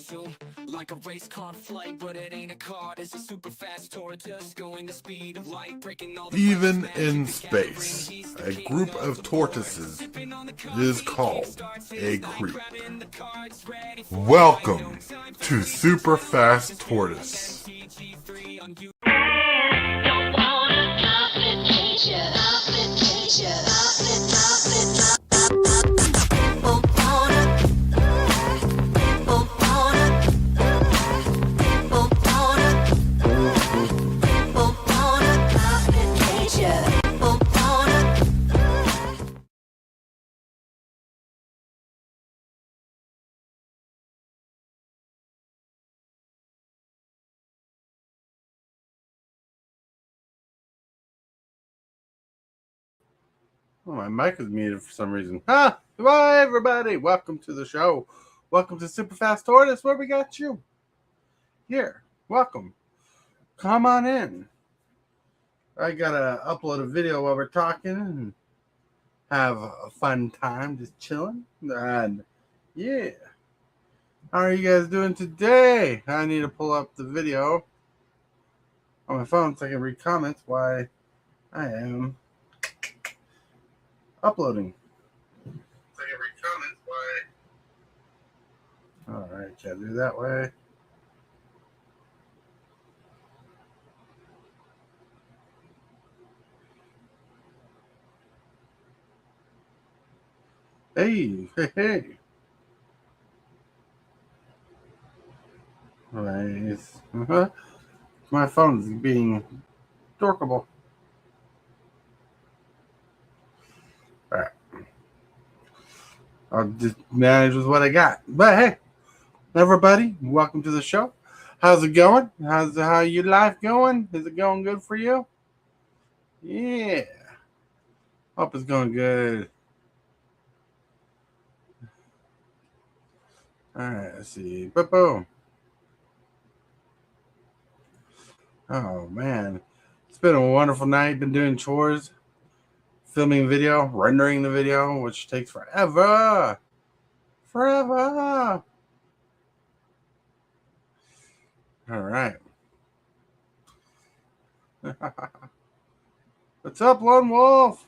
zoom, like a race car flight, but it ain't a car. It's a super fast tortoise going the speed of light, breaking all the Even in space, a group of tortoises is called a creep. Welcome to Super Fast Tortoise. Oh, my mic is muted for some reason. Hi, everybody. Welcome to the show. Welcome to Super Fast Tortoise, where we got you. Here, welcome. Come on in. I gotta upload a video while we're talking and have a fun time just chilling. And yeah. How are you guys doing today? I need to pull up the video on my phone so I can read comments while I am uploading. So I can read comments while. Alright, can't do that way. Hey. Nice. My phone's being dorkable. Alright. I'll just manage with what I got. But hey, everybody, welcome to the show. How's it going? How your life going? Is it going good for you? Yeah. Hope it's going good. Alright, let's see. Boom. Oh man. It's been a wonderful night. Been doing chores, filming video, rendering the video, which takes forever. Alright. What's up, Lone Wolf?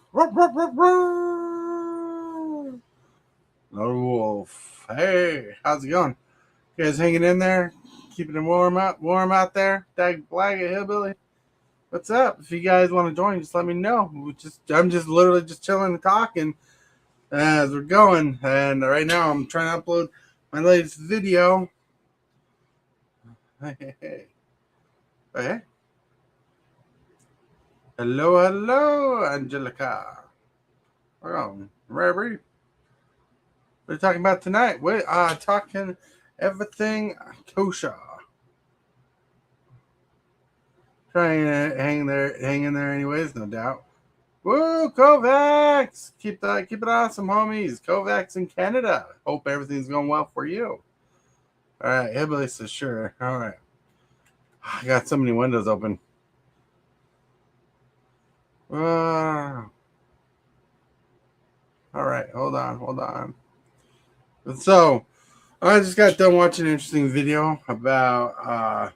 Lone Wolf. Hey, how's it going? You guys hanging in there? Keeping it warm out there? Dag Blag Hillbilly. What's up? If you guys want to join, just let me know. I'm just literally just chilling and talking as we're going. And right now I'm trying to upload my latest video. Hey. Hello, Angelica. Oh, Rary. What are you talking about tonight? We're talking everything kosher. Trying to hang in there anyways, no doubt. Woo, Kovacs! Keep it awesome, homies. Kovacs in Canada. Hope everything's going well for you. All right, Hillbilly says sure. All right. I got so many windows open. All right, hold on. So, I just got done watching an interesting video about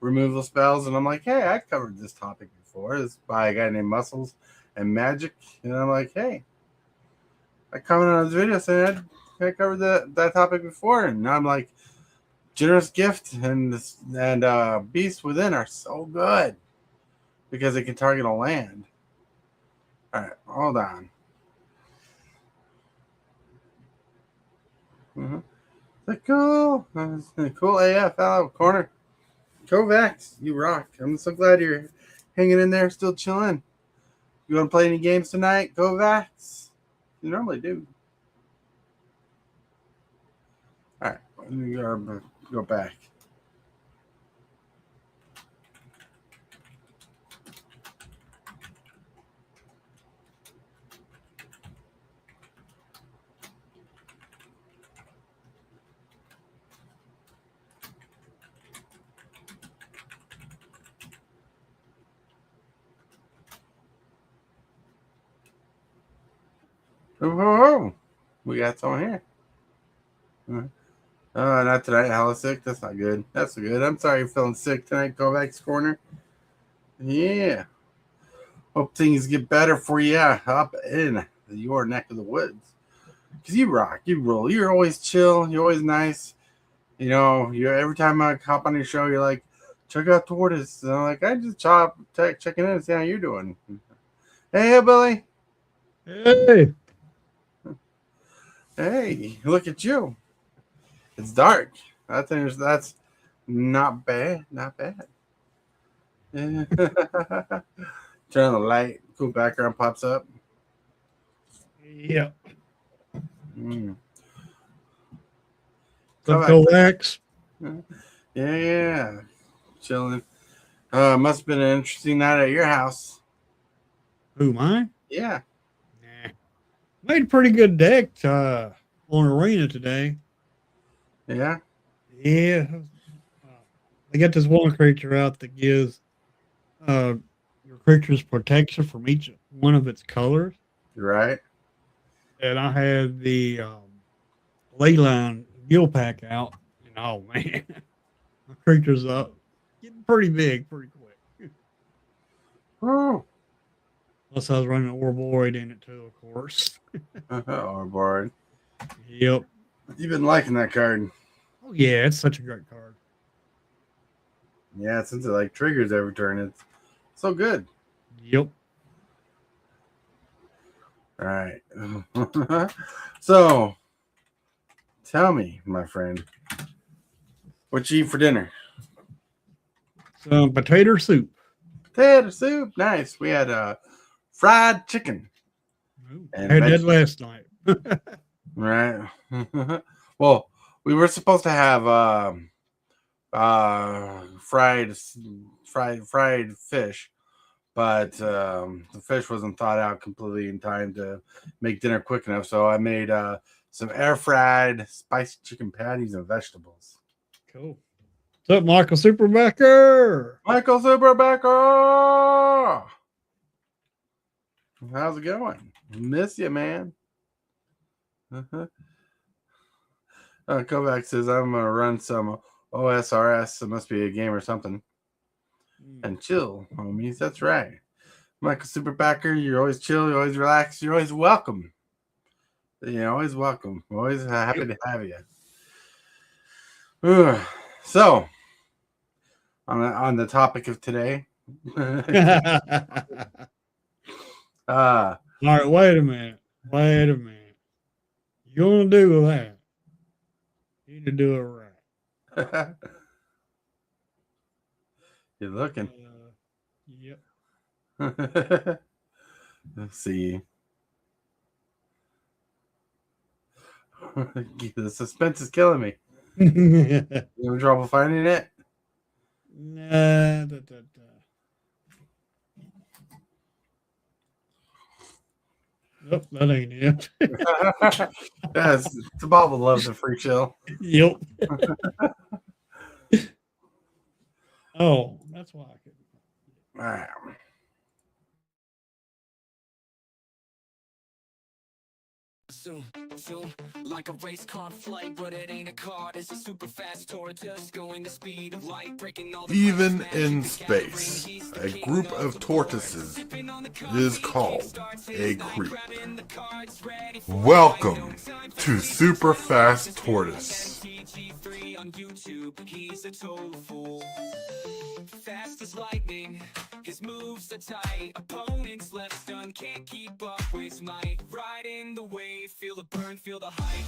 removal spells, and I'm like, hey, I covered this topic before. It's by a guy named Muscles and Magic, and I'm like, hey, I commented on this video saying I covered that topic before, and now I'm like, generous gift and beast within are so good because it can target a land. All right, hold on. Is that cool? Cool AF out of corner. Kovacs, you rock. I'm so glad you're hanging in there, still chilling. You want to play any games tonight, Kovacs? You normally do. All right, let me go back. Oh, we got someone here. Not tonight. Hella sick. That's not good. That's good. I'm sorry you're feeling sick tonight, Kovacs Corner. Yeah. Hope things get better for you up in your neck of the woods. Because you rock. You roll. You're always chill. You're always nice. You know, every time I hop on your show, you're like, check out Tortoise. And I'm like, I just checking in and see how you're doing. Hey, Billy. Hey. Hey, look at you. It's dark. That's not bad. Not bad. Yeah. Turn on the light. Cool background pops up. Yeah. Mm. Kovacs. Yeah. Chilling. Must have been an interesting night at your house. Who, mine? Yeah. Nah. Made a pretty good deck on Arena today. Yeah. Yeah. They got this one creature out that gives your creature's protection from each one of its colors. Right. And I had the Leyline Gill Pack out. And oh, man. My creature's up. Getting pretty big pretty quick. Oh. Plus, I was running Orboid in it too, of course. Oh, bored. Yep. You've been liking that card. Oh, yeah. It's such a great card. Yeah, since it like triggers every turn, it's so good. Yep. All right. So, tell me, my friend, what you eat for dinner? Some potato soup. Potato soup. Nice. We had fried chicken. I had that last night. Right. Well, we were supposed to have fried fish, but the fish wasn't thawed out completely in time to make dinner quick enough. So I made some air fried spiced chicken patties and vegetables. Cool. What's up, Michael Superbacker? Michael Superbacker! How's it going? Miss you, man. Kovac says I'm gonna run some OSRS. It must be a game or something. And chill, homies. That's right. Michael Superbacker, you're always chill, you're always relaxed, you're always welcome. You're always welcome. Always happy to have you. So, on the topic of today. All right, wait a minute. You want to do that? You need to do it right. You're looking. Yep. Let's see. The suspense is killing me. You having trouble finding it? Nah. Nope, that ain't it. Yes, the Bible loves a free chill. Yep. Oh, that's why I couldn't. All right. Zoom, like a race car flight, but it ain't a car. It's a super fast tortoise going the speed of light, breaking all the Even in space, a group of tortoises is called a creep. Welcome to Super Fast Tortoise. On YouTube, he's a total fool. Fast as lightning, his moves are tight. Opponents left stunned, can't keep up with his might. Riding the wave, feel the burn, feel the hype.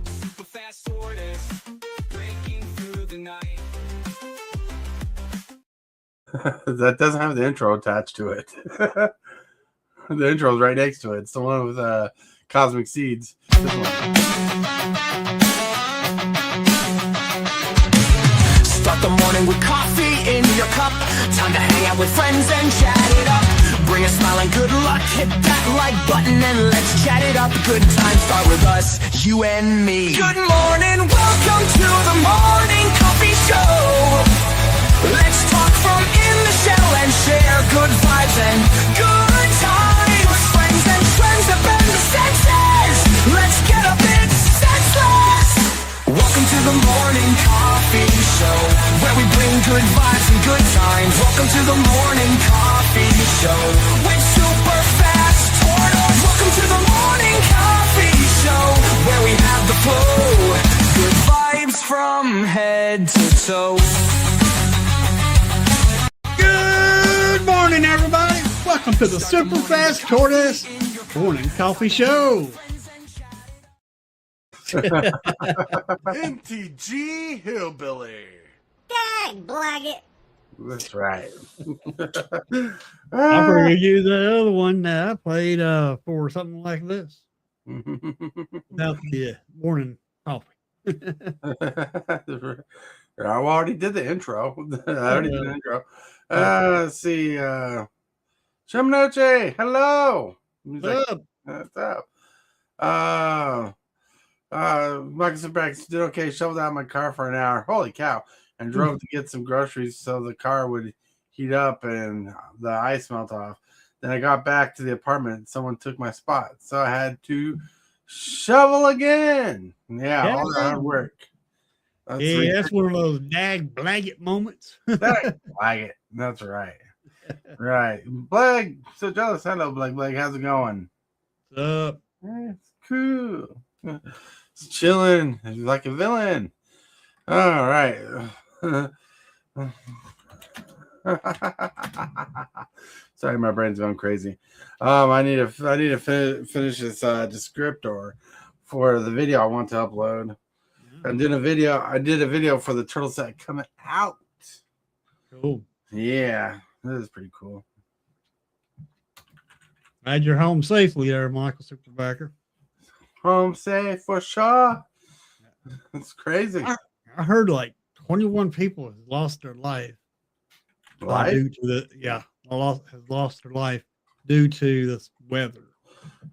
Super fast tortoise, breaking through the night. That doesn't have the intro attached to it. The intro is right next to it. It's the one with Cosmic Seeds. This one. Start the morning with coffee in your cup. Time to hang out with friends and chat it up. Bring a smile and good luck. Hit that like button and let's chat it up. Good times start with us, you and me. Good morning, welcome to the morning coffee show. Let's talk from in the shell and share good vibes and good times. Friends and friends that bend the senses. Let's get a bit senseless. morning coffee show, where we bring good vibes and good times. Welcome to the morning coffee show with super fast Tortos. Welcome to the morning coffee show, where we have the flow, good vibes from head to toe. Good morning, everybody. Welcome to the Super Fast Tortoise Morning Coffee Show. MTG Hillbilly. Dag blaggit. That's right. I forgot you the other one that I played for something like this. Without the morning coffee. I already did the intro. I already did the intro. Let's see. Shamnoche, hello. He's like, what's up? Marcus and Brax did okay. Shoveled out my car for an hour. Holy cow. And drove to get some groceries so the car would heat up and the ice melt off. Then I got back to the apartment. Someone took my spot. So I had to shovel again. Yeah. All the hard work. That's one of those dag blaggit moments. Dag blaggit. That's right. Right. Blag. So jealous. Hello, Blag. How's it going? What's up? It's cool. It's chilling like a villain. All right. Sorry, my brain's going crazy. I need to finish this descriptor for the video I want to upload. I did a video for the turtle set coming out. Cool. Yeah, this is pretty cool. Glad you're home safely there, Michael Superbacker. Home safe for sure. It's crazy. I heard like 21 people have lost their life. Due to has lost their life due to this weather.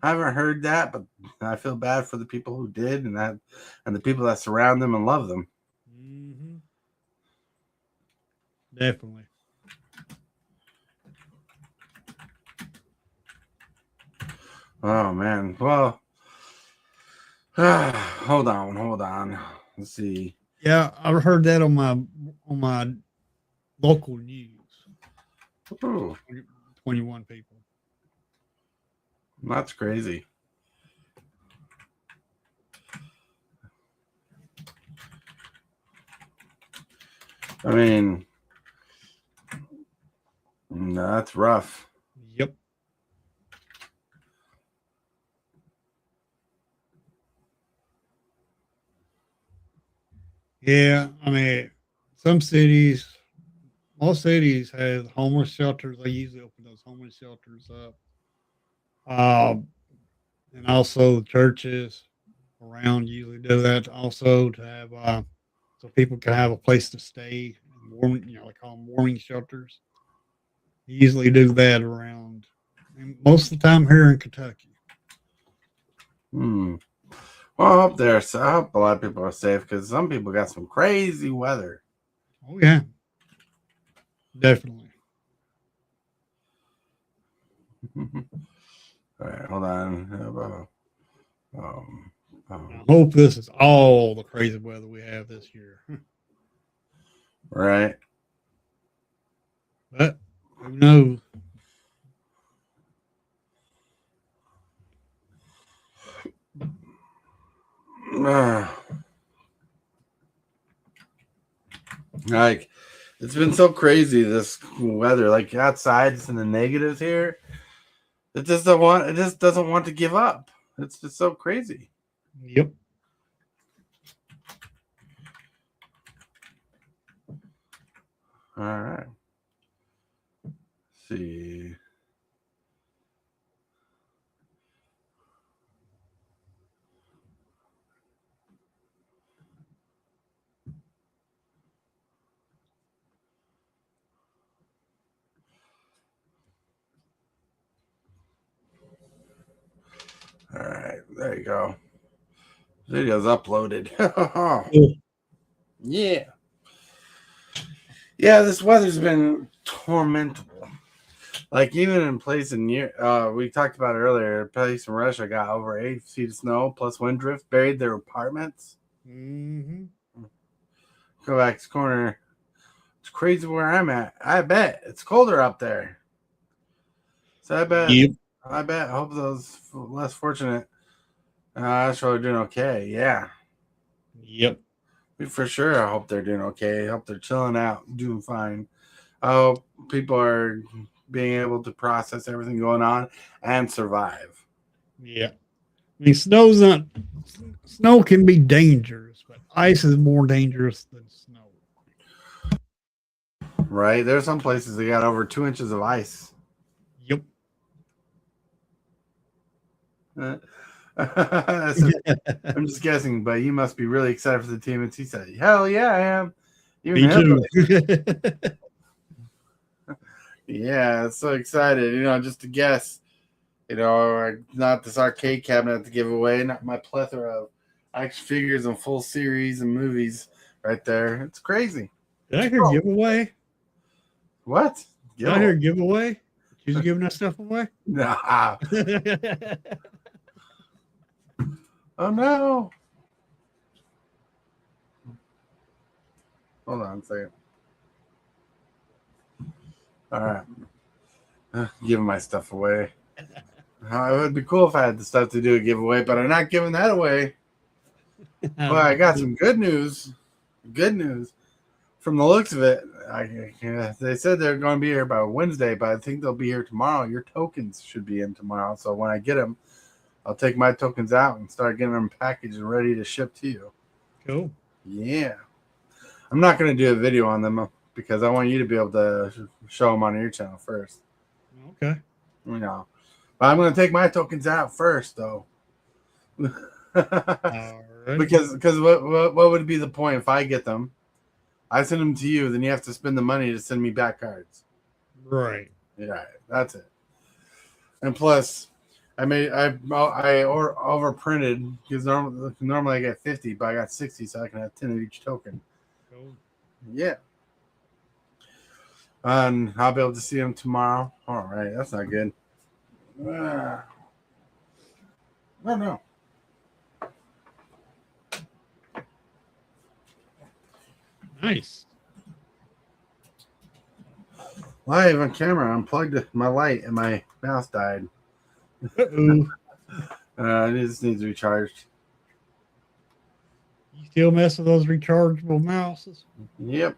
I haven't heard that, but I feel bad for the people who did, and the people that surround them and love them. Mm-hmm. Definitely. Oh man. Well, hold on. Let's see. Yeah, I heard that on my local news. Ooh, 21 people. that's crazy. I mean, that's rough. Yep. Yeah, I mean, most cities have homeless shelters. They usually open those homeless shelters up. And also the churches around usually do that also to have so people can have a place to stay. Warming, they call them warming shelters. They usually do that around, and most of the time here in Kentucky. Well, I hope I hope a lot of people are safe because some people got some crazy weather. Oh yeah, definitely. All right, hold on. I hope this is all the crazy weather we have this year. Right. But who knows? Like, it's been so crazy, this weather. Like, outside, it's in the negatives here. It just doesn't want to give up. It's just so crazy. Yep. All right. Let's see. All right, there you go. Video's uploaded. Yeah. Yeah, this weather's been tormentable. Like, even in places near, we talked about it earlier, a place in Russia got over 8 feet of snow plus wind drift, buried their apartments. Mm-hmm. Kovacs Corner. It's crazy where I'm at. I bet it's colder up there. So I bet. Yep. I bet. I hope those less fortunate. That's really doing okay. Yeah. Yep. For sure. I hope they're doing okay. I hope they're chilling out, doing fine. I hope people are being able to process everything going on and survive. Yeah. I mean, snow can be dangerous, but ice is more dangerous than snow. Right? There's some places that got over 2 inches of ice. Yep. I'm just guessing, but you must be really excited for the team. And he said, "Hell yeah, I am." Even Me him, too. yeah, so excited. Just to guess. Not this arcade cabinet to give away, not my plethora of action figures and full series and movies right there. It's crazy. Did I hear giveaway? What? Did I hear giveaway? She's giving that stuff away? Nah. Oh no. Hold on a second. All right. Giving my stuff away. It would be cool if I had the stuff to do a giveaway, but I'm not giving that away. Well, I got some good news. Good news. From the looks of it, they said they're going to be here by Wednesday, but I think they'll be here tomorrow. Your tokens should be in tomorrow. So when I get them, I'll take my tokens out and start getting them packaged and ready to ship to you. Cool. Yeah. I'm not going to do a video on them because I want you to be able to show them on your channel first. Okay. But I'm going to take my tokens out first, though. All right. Because what would be the point if I get them? I send them to you, then you have to spend the money to send me back cards. Right. Yeah, that's it. And plus, I overprinted because normally I get 50, but I got 60, so I can have 10 of each token. Cool. Yeah. And I'll be able to see them tomorrow. All right, that's not good. Oh no. Nice. Live on camera, I unplugged my light and my mouse died. Uh-oh. It just needs recharged. You still mess with those rechargeable mouses? Yep.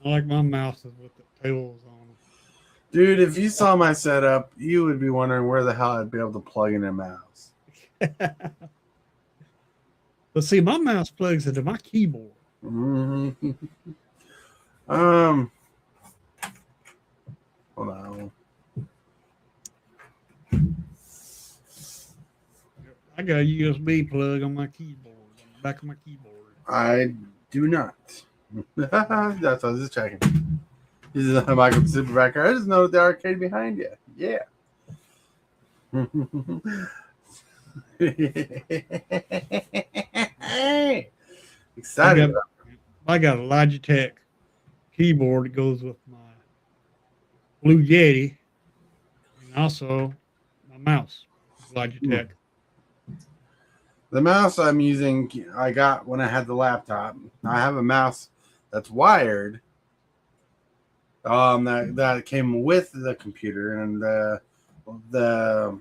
I like my mouses with the tails on Dude, if you saw my setup, you would be wondering where the hell I'd be able to plug in a mouse. them. But see, my mouse plugs into my keyboard. Mm-hmm. Hold on. I got a USB plug on my keyboard, on the back of my keyboard. I do not. That's what I was just checking. This is a Michael Superbacker. I just noticed the arcade behind you. Yeah. Excited. I got a Logitech keyboard that goes with my Blue Yeti, and also my mouse, Logitech. The mouse I'm using, I got when I had the laptop. I have a mouse that's wired. That came with the computer, and the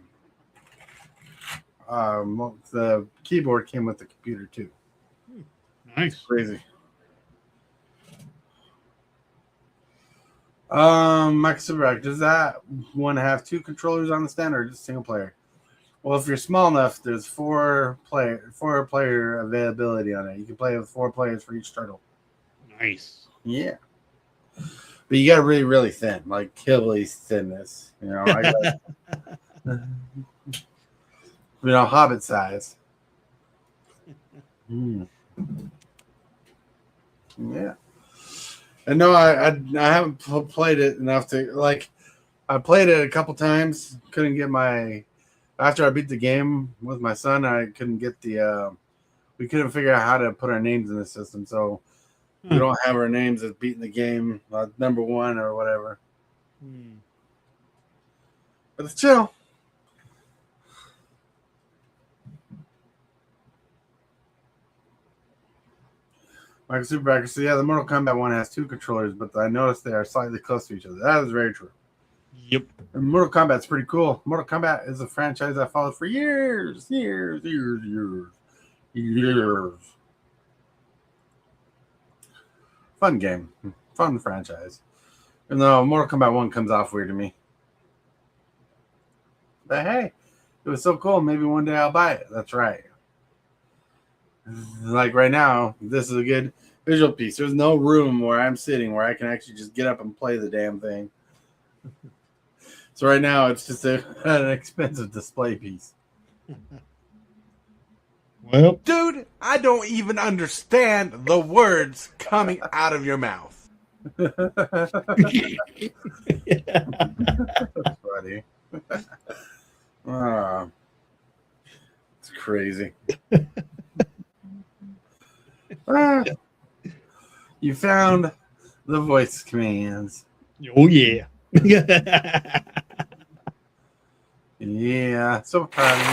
keyboard came with the computer too. Nice. Crazy. Mike Superback, does that one have two controllers on the stand or just single player? Well, if you're small enough, there's four player availability on it. You can play with 4 players for each turtle. Nice. Yeah. But you got really, really thin, like Killy's thinness. Hobbit size. Yeah. And no, I haven't played it enough to like. I played it a couple times. Couldn't get after I beat the game with my son. I couldn't get we couldn't figure out how to put our names in the system, so we don't have our names as beating the game number 1 or whatever. But it's chill. Like Super Backer. So yeah, the Mortal Kombat one has 2 controllers, but I noticed they are slightly close to each other. That is very true. Yep. And Mortal Kombat's pretty cool. Mortal Kombat is a franchise I followed for years. Fun game. Fun franchise. Even though Mortal Kombat 1 comes off weird to me. But hey, it was so cool. Maybe one day I'll buy it. That's right. Like right now, this is a good visual piece. There's no room where I'm sitting where I can actually just get up and play the damn thing. So right now, it's just an expensive display piece. Well, Dude, I don't even understand the words coming out of your mouth. That's funny. It's crazy. You found the voice commands. oh yeah. Yeah, so proud of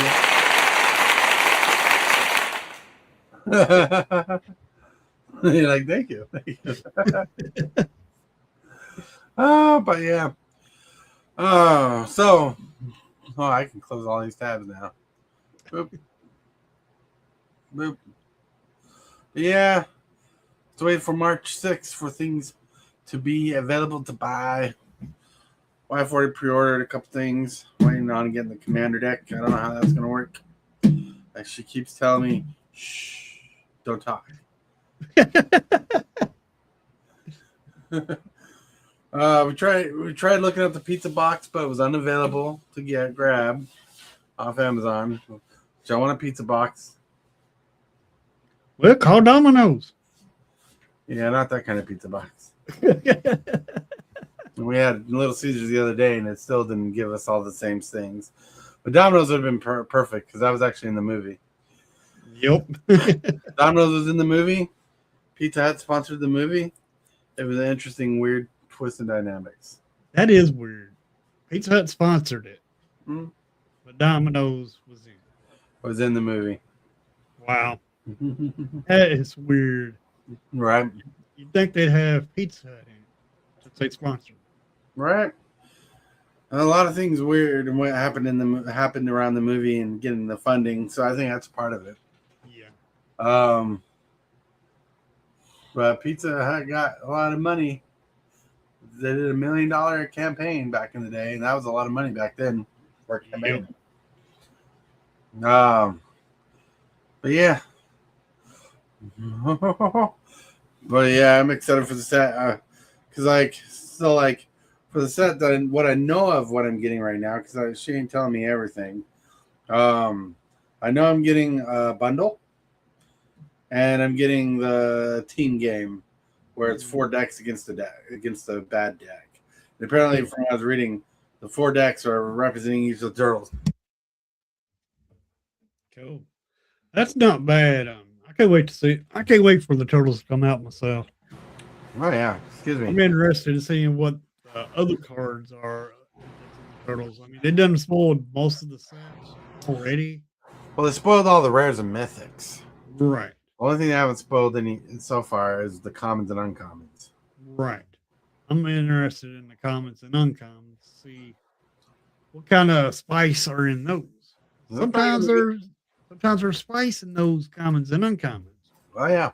you. You're like, thank you. Thank you. But yeah. I can close all these tabs now. Boop. Boop. Yeah. Let's wait for March 6th for things to be available to buy. I've already pre-ordered a couple things. Waiting on getting the commander deck. I don't know how that's gonna work. Like she keeps telling me, shh, don't talk. We tried looking at the pizza box, but it was unavailable to grab off Amazon. So I want a pizza box. Well, call Domino's. Yeah, not that kind of pizza box. We had Little Caesars the other day, and it still didn't give us all the same things. But Domino's would have been perfect because that was actually in the movie. Yep. Domino's was in the movie. Pizza Hut sponsored the movie. It was an interesting, weird twist in dynamics. That is weird. Pizza Hut sponsored it, but Domino's was in the movie. Wow. That is weird. Right. You'd think they'd have Pizza Hut in it since they sponsored. Right. A lot of things weird and what happened happened around the movie and getting the funding. So I think that's part of it. Yeah. But Pizza Hut got a lot of money. They did $1 million campaign back in the day, and that was a lot of money back then for a campaign. Yep. But yeah. But yeah, I'm excited for the set. Because for the set that what I know of what I'm getting right now, because she ain't telling me everything. I know I'm getting a bundle, and I'm getting the team game where it's 4 decks against the bad deck. And apparently, from what I was reading, the 4 decks are representing each of the turtles. Cool. That's not bad. I can't wait to see. I can't wait for the turtles to come out myself. Oh yeah, excuse me. I'm interested in seeing what other cards are turtles. I mean, they done spoiled most of the sets already. Well, they spoiled all the rares and mythics. Right. The only thing they haven't spoiled any so far is the commons and uncommons. Right. I'm interested in the commons and uncommons to see what kind of spice are in those. Sometimes there's spice in those commons and uncommons. Oh yeah.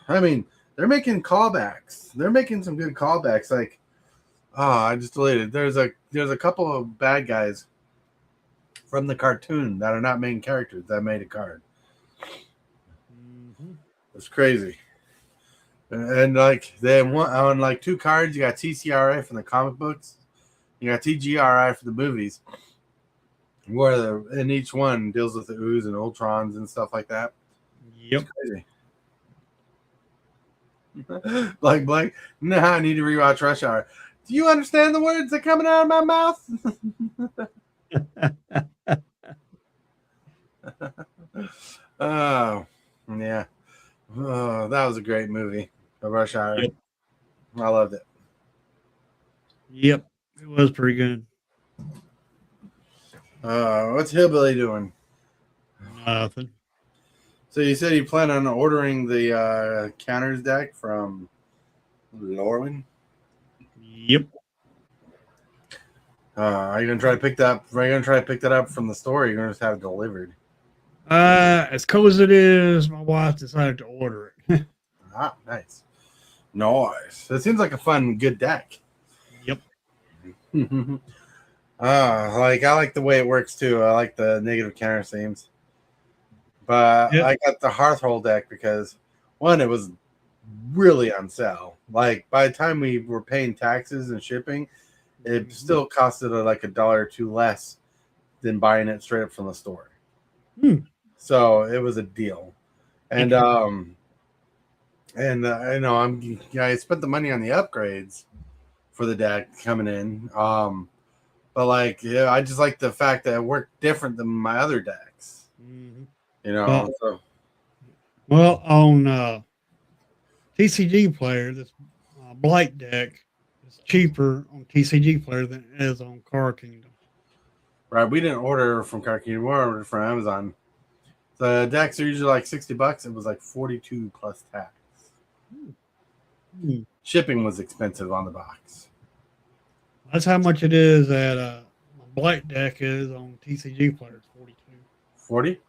I mean, they're making callbacks. They're making some good callbacks. Like, I just deleted. There's a couple of bad guys from the cartoon that are not main characters that made a card. Mm-hmm. It's crazy. And like on like 2 cards, you got TCRA from the comic books, you got TGRI for the movies, and each one deals with the Ooze and Ultrons and stuff like that. Yep. It's crazy. Blake, no, I need to rewatch Rush Hour. Do you understand the words that are coming out of my mouth? Oh, yeah. Oh, that was a great movie. Rush Hour. Yep. I loved it. Yep. It was pretty good. What's Hillbilly doing? Nothing. So you said you plan on ordering the counters deck from Lorwyn? Yep. Are you gonna try to pick that up? Are you gonna try to pick that up from the store? Or are you gonna just have it delivered? As cool as it is, my wife decided to order it. Ah, nice. Nice. It seems like a fun, good deck. Yep. Like I like the way it works too. I like the negative counter themes. But Yep. I got the Hearthhold deck because one, it was really on sale. Like by the time we were paying taxes and shipping, it still costed like $1 or $2 less than buying it straight up from the store. So it was a deal. And I know I spent the money on the upgrades for the deck coming in. But like, yeah, I just like the fact that it worked different than my other decks. You know, Well, on TCG Player, this Blight deck is cheaper on TCG Player than it is on Card Kingdom. right? We didn't order from Card Kingdom, we ordered from Amazon. The decks are usually like $60. It was like 42 plus tax. Shipping was expensive on the box. That's how much it is at Blight deck is on TCG Player. It's 42. 40?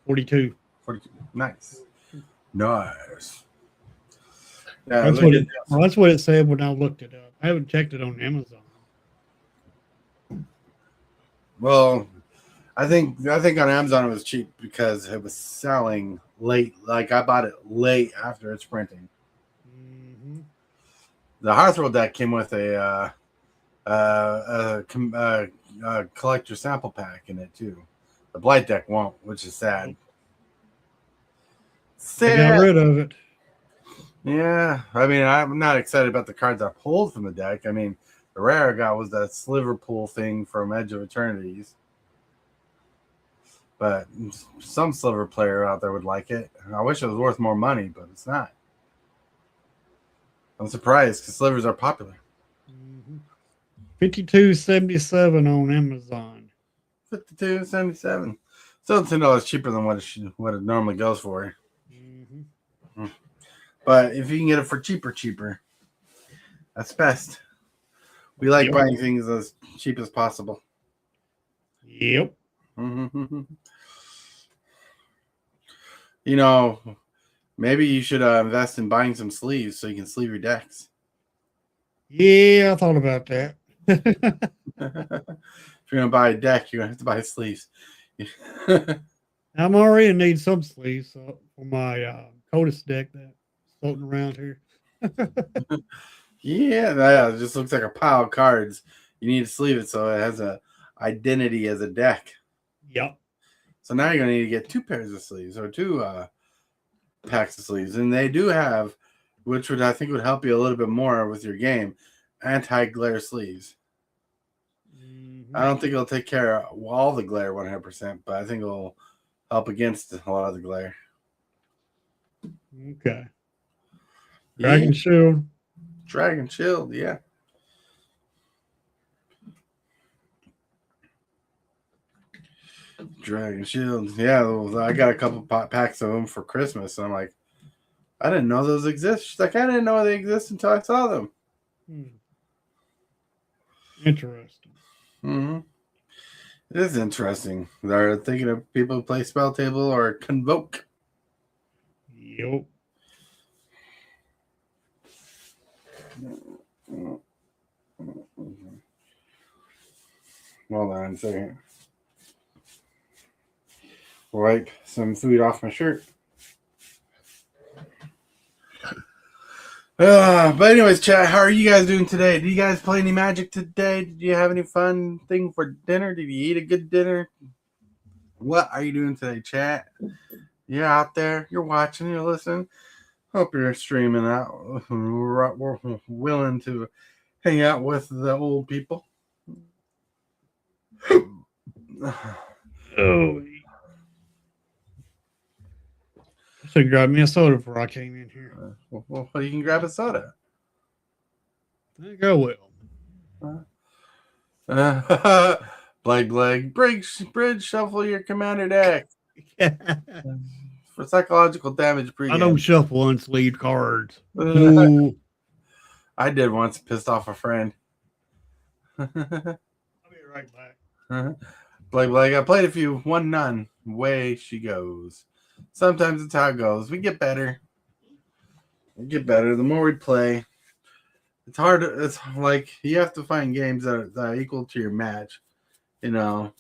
42. 42. Nice. Nice. Yeah, That's what it said when I looked it up. I haven't checked it on Amazon. Well, I think on Amazon it was cheap because it was selling late. Like I bought it late after its printing. The Hearthworld deck came with a collector sample pack in it too. The Blight deck won't, which is sad. They got rid of it. Yeah, I mean, I'm not excited about the cards I pulled from the deck. I mean, the rare I got was that Sliver Pool thing from Edge of Eternities. But some Sliver player out there would like it. I wish it was worth more money, but it's not. I'm surprised because slivers are popular. $52.77 on Amazon. $52.77. Still $10 cheaper than what it normally goes for. But if you can get it for cheaper, that's best. We like buying things as cheap as possible. Yep. You know, maybe you should invest in buying some sleeves so you can sleeve your decks. Yeah, I thought about that. If you're going to buy a deck, you're going to have to buy sleeves. I'm already in need some sleeves for my Codis deck that's floating around here. Yeah, it just looks like a pile of cards. You need to sleeve it so it has a identity as a deck. Yep. So now you're going to need to get 2 pairs of sleeves or 2 packs of sleeves. And they do have, which I think would help you a little bit more with your game, anti-glare sleeves. I don't think it'll take care of all the glare 100%, but I think it'll help against a lot of the glare. Okay. Dragon Shield. Dragon Shield, yeah. Dragon Shield. Yeah, well, I got a couple packs of them for Christmas. And I'm like, I didn't know those exist. She's like, I didn't know they exist until I saw them. Interesting. It is interesting. They're thinking of people who play Spell Table or Convoke. Yep. Hold on a second. Wipe some food off my shirt. But anyways, chat, how are you guys doing today? Did you guys play any Magic today? Did you have any fun thing for dinner? Did you eat a good dinner? What are you doing today, chat? You're out there. You're watching. You're listening. Hope you're streaming out. We're willing to hang out with the old people. Oh. I should grab me a soda before I came in here. Well, you can grab a soda. There you go, Will. Bleg, bridge, shuffle your commander deck. for psychological damage I don't pregame. shuffle unsleeved cards. Ooh. I did once, pissed off a friend. I'll be right back. Blake, I played a few, one none. Way she goes. Sometimes it's how it goes. We get better. The more we play. It's hard. It's like you have to find games that are equal to your match. Know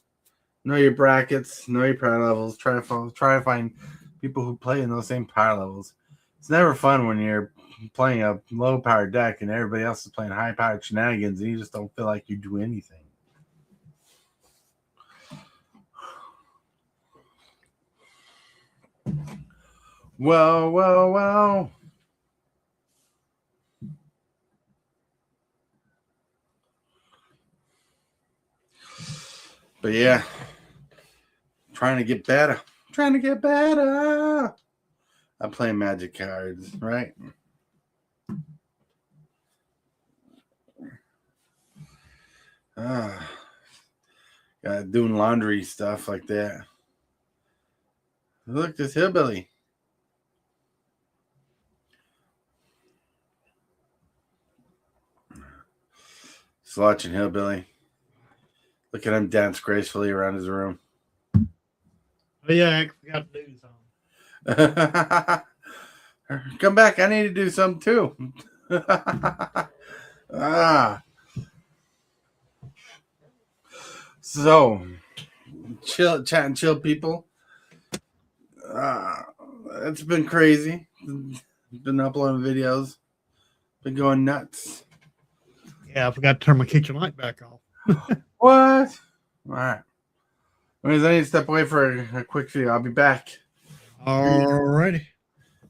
your brackets, know your power levels. Try to find people who play in those same power levels. It's never fun when you're playing a low power deck and everybody else is playing high powered shenanigans and you just don't feel like you do anything. Well. But yeah, trying to get better. I'm playing Magic cards, right? Doing laundry stuff like that. Look, this hillbilly. Just watching hillbilly. Look at him dance gracefully around his room. Oh, yeah, I forgot to do something. Come back. I need to do something too. So, chat and chill people. It's been crazy. Been uploading videos. Been going nuts. Yeah, I forgot to turn my kitchen light back off. What? All right. Anyways, I need to step away for a quick video. I'll be back. Alrighty.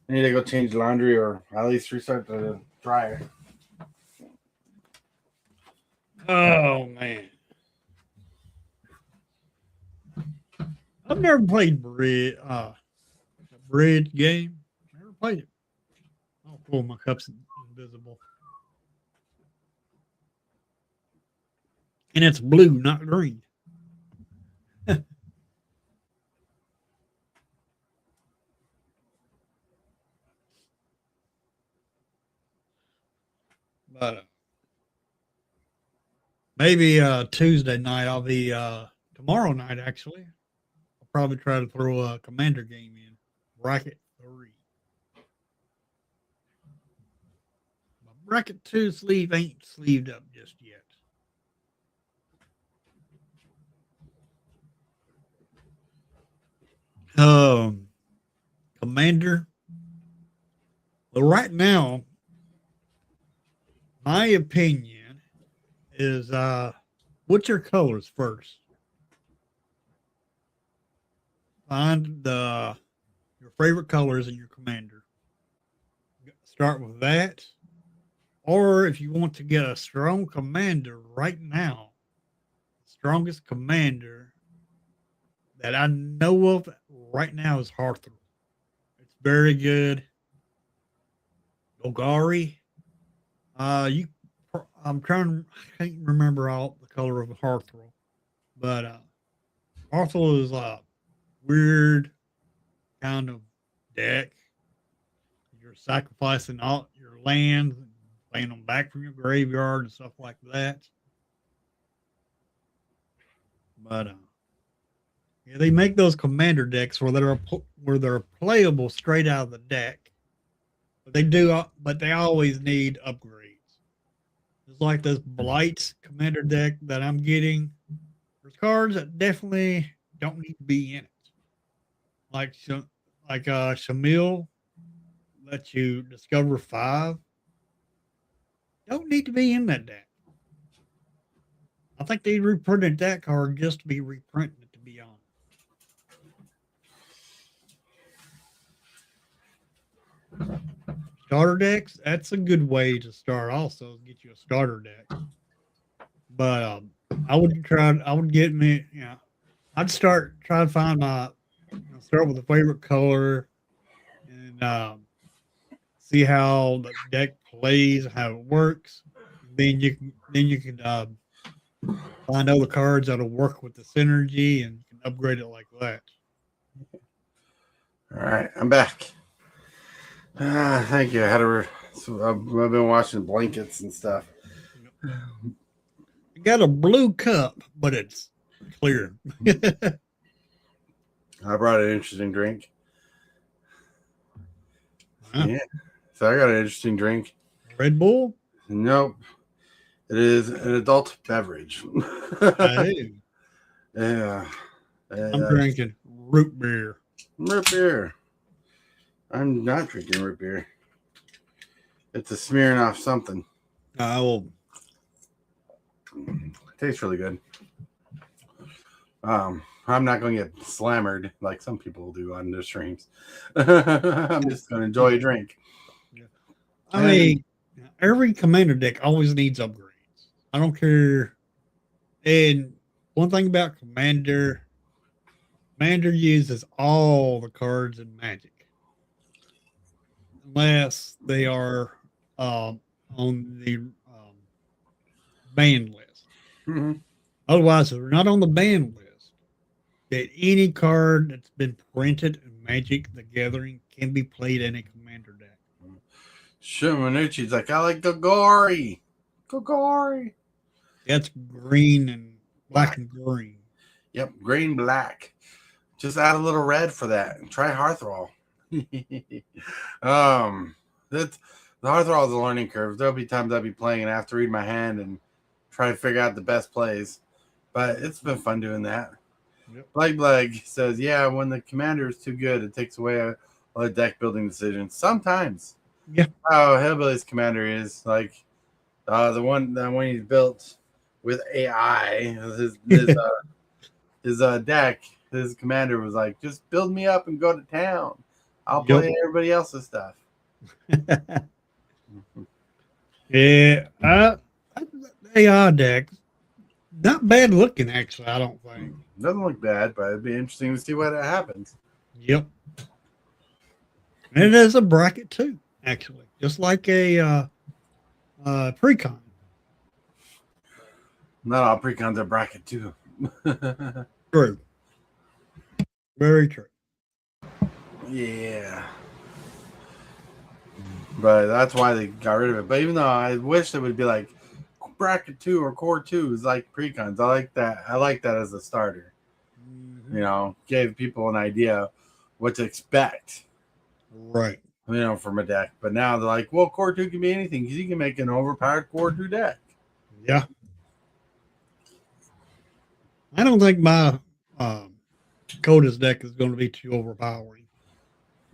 I need to go change laundry or at least restart the dryer. Oh, man. I've never played bridge game. Never played it. Oh, cool. My cup's invisible. And it's blue, not green. But maybe Tuesday night, I'll be tomorrow night actually. I'll probably try to throw a commander game in. Bracket 3. My bracket 2 sleeve ain't sleeved up just yet. Commander. Well, right now, my opinion is what's your colors first? Find your favorite colors in your commander. Start with that. Or if you want to get a strong commander right now, strongest commander that I know of right now is Hearthrug. It's very good. Golgari. I can't remember all the color of Hearthrug, but Hearthrug is a weird kind of deck. You're sacrificing all your lands, playing them back from your graveyard and stuff like that. But yeah, they make those commander decks where they're playable straight out of the deck. But they always need upgrades. It's like this Blight commander deck that I'm getting. There's cards that definitely don't need to be in it. Like Shamil lets you discover 5. Don't need to be in that deck. I think they reprinted that card just to be reprinting it, to be honest. Starter decks, that's a good way to start also, get you a starter deck. But I'd start trying to find start with a favorite color and see how the deck plays, how it works. Then you can find other cards that'll work with the synergy and you can upgrade it like that. All right, I'm back. Thank you. I've been washing blankets and stuff. I got a blue cup, but it's clear. I brought an interesting drink. Wow. Yeah, so I got an interesting drink. Red Bull? Nope, it is an adult beverage. Hey, Yeah, I'm drinking root beer. root beer. I'm not drinking root beer. It's a Smirnoff something. Oh, It tastes really good. I'm not going to get slammered like some people do on their streams. I'm just going to enjoy a drink. I mean, every commander deck always needs upgrades. I don't care. And one thing about Commander uses all the cards in Magic, unless they are on the ban list. Mhm. Otherwise, if they're not on the ban list, that any card that's been printed in Magic the Gathering can be played in a Commander deck. Shumanucci's like, I like Gogori. Gogori. That's green and black and green. Yep, green, black. Just add a little red for that and try Hearthrall. That's the Hearthrall is a learning curve. There'll be times I'll be playing and I have to read my hand and try to figure out the best plays. But it's been fun doing that. Yep. Bleg says, yeah, when the commander is too good, it takes away a lot of deck building decisions. Sometimes. Yeah. Oh, Hillbilly's commander is like the one he built with AI. His deck, his commander was like, just build me up and go to town. I'll play everybody else's stuff. Yeah, AI deck, not bad looking actually. I don't think. Doesn't look bad, but it'd be interesting to see what happens. Yep, and it is a bracket too, actually, just like a precon. Not all precons are bracket too. True, very true. Yeah. But that's why they got rid of it. But even though I wish it would be like bracket 2 or core 2 is like precons. I like that. I like that as a starter. Mm-hmm. You know, gave people an idea what to expect. Right. You know, from a deck. But now they're like, well, core 2 can be anything because you can make an overpowered core 2 deck. Yeah. I don't think my Coda's deck is going to be too overpowering.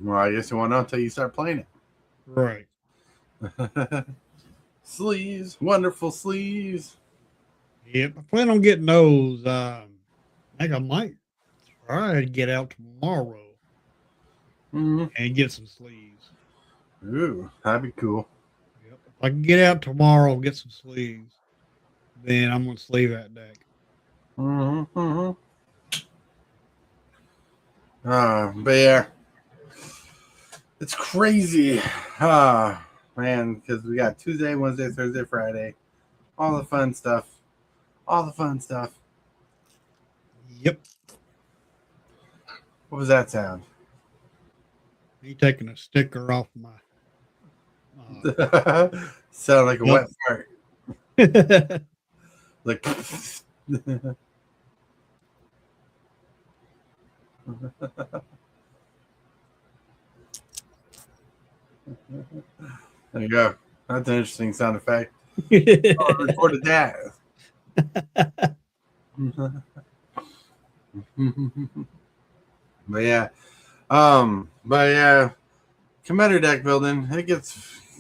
Well, I guess you won't know until you start playing it. Right. Sleeves, wonderful sleeves. Yep. I plan on getting those. I think I might try to get out tomorrow and get some sleeves. Ooh, that'd be cool. Yep. If I can get out tomorrow and get some sleeves, then I'm going to sleeve that deck. But yeah, it's crazy. Man, because we got Tuesday, Wednesday, Thursday, Friday, all the fun stuff. Yep. What was that sound? Me taking a sticker off my. Sound like a wet fart. Like. There you go. That's an interesting sound effect. I recorded that. But yeah, commander deck building,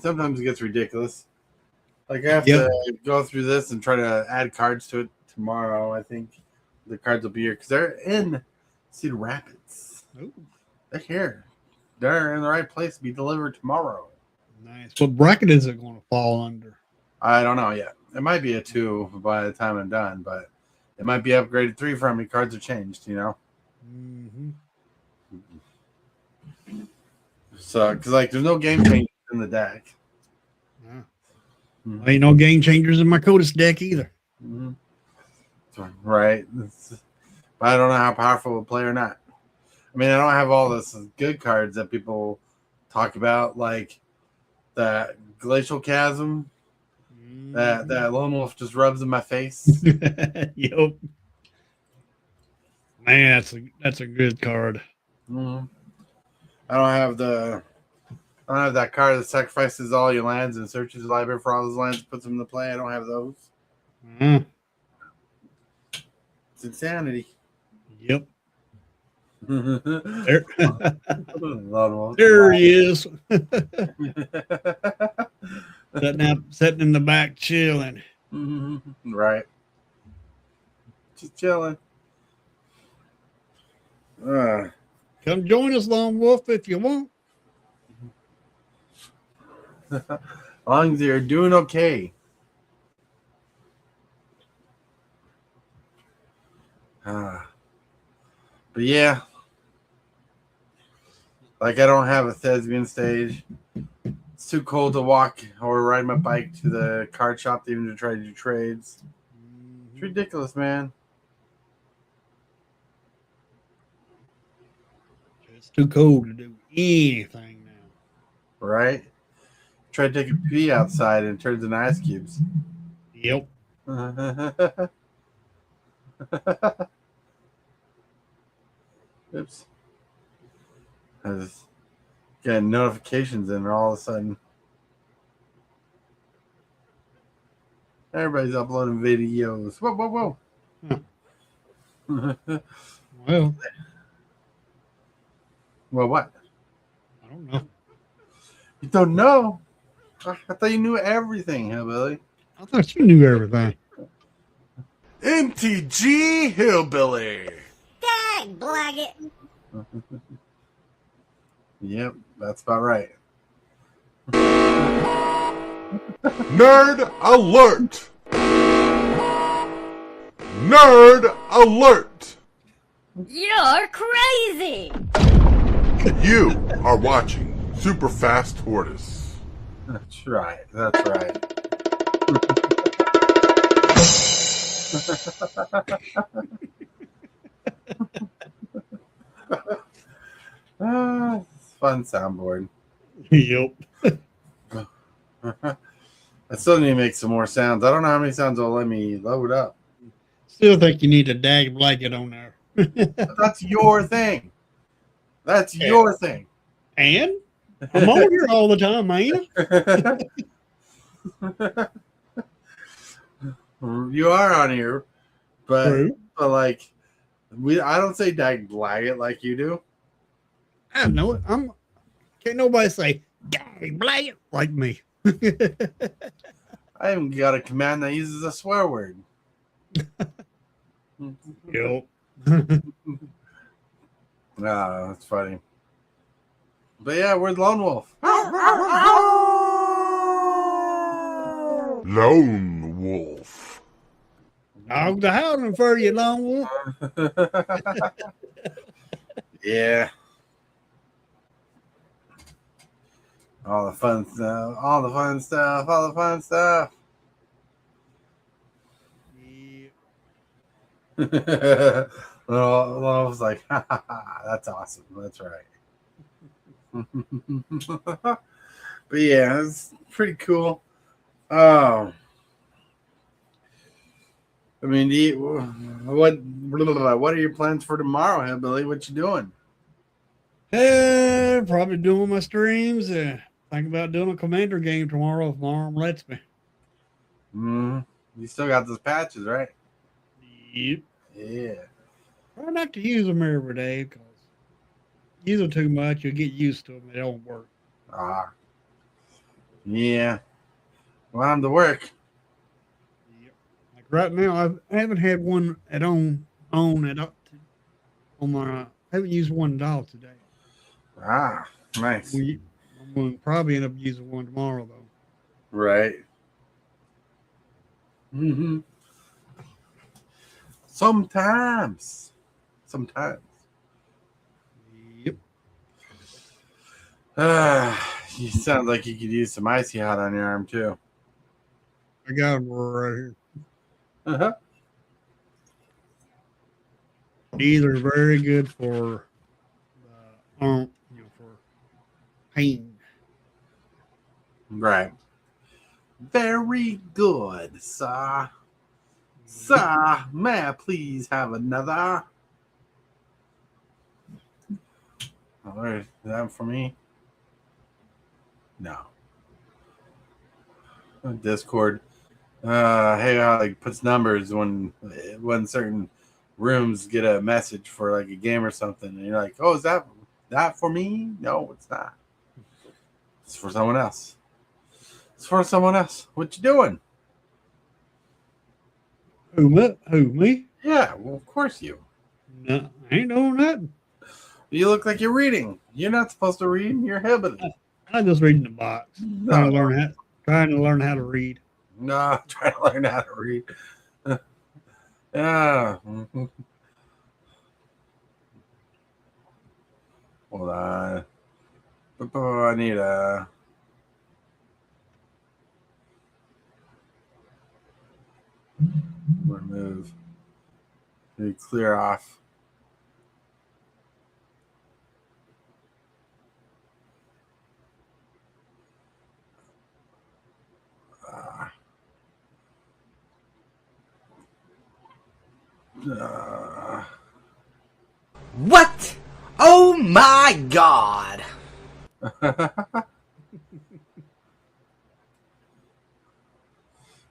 sometimes it gets ridiculous. Like I have to go through this and try to add cards to it tomorrow. I think the cards will be here because they're in Cedar Rapids. Ooh. They're here. They're in the right place to be delivered tomorrow. Nice. What bracket is it going to fall under? I don't know yet. It might be a 2 by the time I'm done, but it might be upgraded 3 for how many cards are changed, you know? Mm-hmm. So, because like there's no game changes in the deck. Yeah. Ain't no game changers in my Codis deck either. Right. But I don't know how powerful a play or not. I mean, I don't have all this good cards that people talk about, like that glacial chasm that lone wolf just rubs in my face. Yep. Man, that's a good card. Mhm. I don't have that card that sacrifices all your lands and searches the library for all those lands, puts them into play. I don't have those. Uh, It's insanity. yep. Lone There, wolf. there he is. Sitting in the back chilling. Right. Just chilling. Uh, Come join us, Lone Wolf, if you want. as long as you're doing okay. But yeah, like I don't have a thespian stage. It's too cold to walk or ride my bike to the card shop even to try to do trades. It's ridiculous, man. It's too cold to do anything now. Right? Try to take a pee outside and it turns into ice cubes. Yep. Oops. I was getting notifications in all of a sudden. Everybody's uploading videos. Whoa, whoa, whoa. Well, Well, what? I don't know. You don't know? I thought you knew everything, hillbilly. I thought you knew everything. MTG Hillbilly. Dag, blaggit. Yep, that's about right. Nerd alert. Nerd alert. You're crazy. You are watching Super Fast Tortoise. That's right. That's right. It's a fun soundboard. Yep. I still need to make some more sounds. I don't know how many sounds will let me load up. Still think you need a dag blanket on there. But that's your thing. That's your thing. And I'm on here all the time, ain't I? You are on here, but True. like I don't say dag blanket like you do. I know it. Can't nobody say dag blanket like me. I even got a command that uses a swear word. Yep. That's funny. But yeah, we're Lone Wolf. Lone Wolf. Dog the howling for you, Lone Wolf. Yeah. All the fun stuff. All the fun stuff. All the fun stuff. Lone Wolf's like, ha, ha, ha, that's awesome. That's right. But yeah, it's pretty cool. Oh, I mean, what are your plans for tomorrow, Hillbilly? What you doing? Probably doing my streams. Think about doing a commander game tomorrow if Mom lets me. You still got those patches, right? Yep. Yeah. Try not to use them every day because use them too much, you'll get used to them. They don't work. Yeah. Well, I'm to work. Yep. Like right now, I haven't had one on my. I haven't used one at all today. Nice. I'm going to probably end up using one tomorrow though. Right. Sometimes. Yep. You sound like you could use some icy hot on your arm too. I got them right here. Uh-huh. These are very good for for pain. Right. Very good, sir. Sir, may I please have another? Oh, is that for me? No. Discord. Hey, like puts numbers when certain rooms get a message for like a game or something, and you're like, oh, is that for me? No, it's not. It's for someone else. It's for someone else. What you doing? Who, me? Yeah, well, of course you. No, I ain't doing nothing. You look like you're reading. You're not supposed to read. You're hillbilly. I'm just reading the box. No. Trying to learn how to read. No, trying to learn how to read. Yeah. Hold on. I need a. Remove. Clear off. What? Oh my god!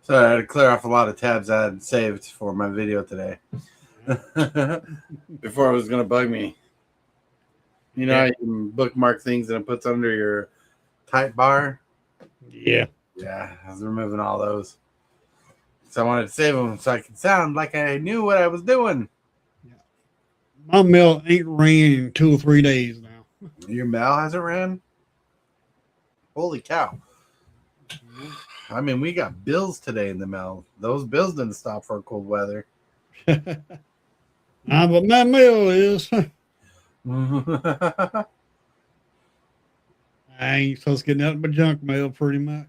So I had to clear off a lot of tabs I had saved for my video today. Before it was going to bug me. You know, you can bookmark things and it puts under your type bar. Yeah. Yeah, I was removing all those. So I wanted to save them so I could sound like I knew what I was doing. My mail ain't ran in 2 or 3 days now. Your mail hasn't ran? Holy cow. I mean, we got bills today in the mail. Those bills didn't stop for cold weather. But my mail is. Yeah. I ain't supposed to get nothing but junk mail pretty much.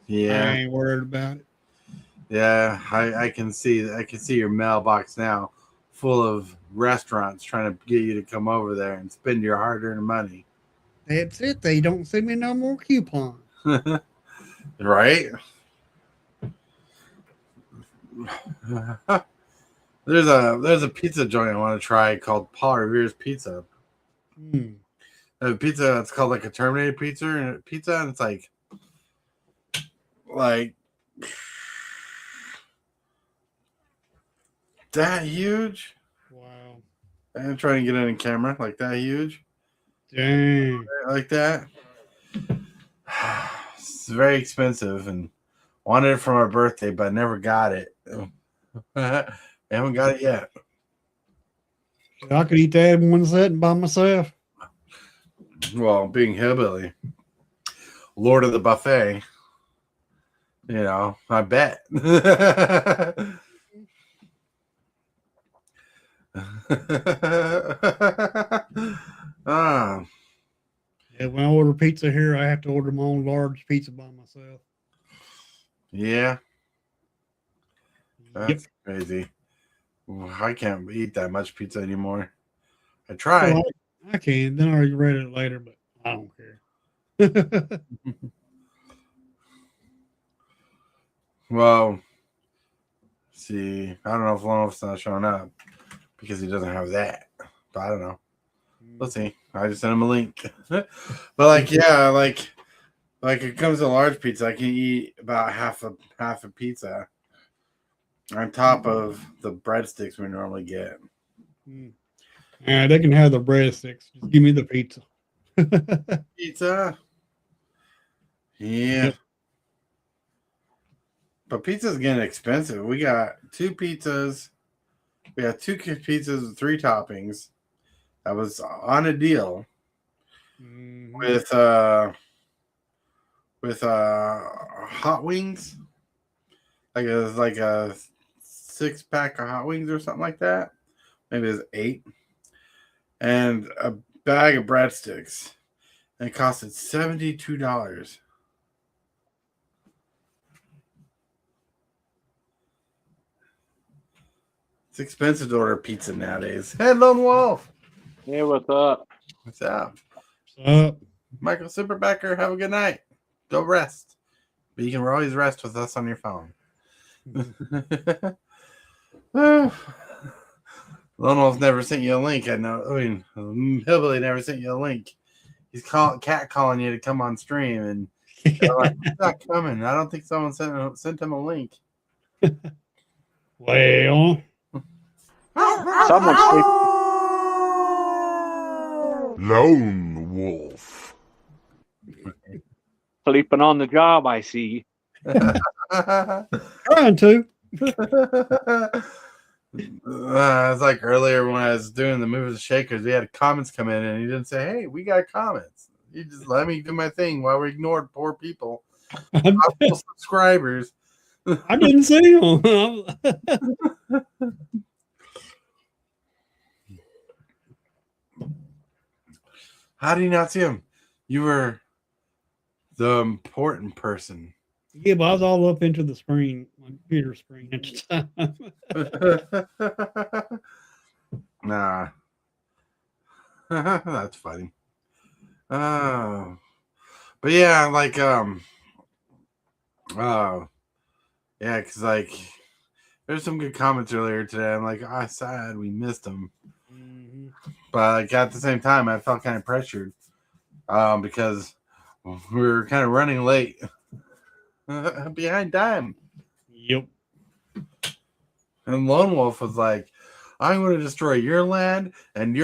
I ain't worried about it. Yeah, I can see your mailbox now full of restaurants trying to get you to come over there and spend your hard-earned money. That's it. They don't send me no more coupons. Right? There's a pizza joint I want to try called Paul Revere's Pizza. A pizza that's called like a Terminator pizza, and it's like that huge. Wow. I'm trying to get it in camera like that huge. Dang. Like that. It's very expensive and wanted it for my birthday, but I never got it. I haven't got it yet. I could eat that in one setting by myself. Well, being hillbilly, Lord of the Buffet, you know, I bet. Yeah, when I order pizza here, I have to order my own large pizza by myself. Yeah. That's crazy. I can't eat that much pizza anymore. I tried. Well, I can. Then I'll regret it later, but I don't care. Well, see, I don't know if Long's not showing up because he doesn't have that. But I don't know. Let's see. I just sent him a link. But like, yeah, like it comes to large pizza. I can eat about half a pizza on top of the breadsticks we normally get. Yeah, they can have the breadsticks. Just give me the pizza. Pizza. Yeah. Yep. But pizza's getting expensive. We got two pizzas. We got two pizzas with 3 toppings. That was on a deal with hot wings. Like a 6-pack of hot wings or something like that. Maybe it's 8. And a bag of breadsticks. And it costed $72. It's expensive to order pizza nowadays. Hey, Lone Wolf. Hey, what's up? What's up? So, Michael Superbacker, have a good night. Go rest. But you can always rest with us on your phone. Lone Wolf never sent you a link. I know. I mean, Hillbilly never sent you a link. He's cat calling you to come on stream, and you're like, he's not coming. I don't think someone sent him a link. well, Someone's Lone Wolf. sleeping on the job, I see. trying to. It's like earlier when I was doing the Movers and Shakers, we had comments come in, and he didn't say, "Hey, we got comments." He just let me do my thing while we ignored poor people, subscribers. I didn't see him. How do you not see him? You were the important person. Yeah, but I was all up into the screen, my computer screen at the time. Nah. That's funny. But yeah, like yeah, because like there's some good comments earlier today. I'm like, oh, sad we missed them. Mhm. But like at the same time, I felt kind of pressured because we were kind of running late behind time. Yep. And Lone Wolf was like, I'm going to destroy your land, and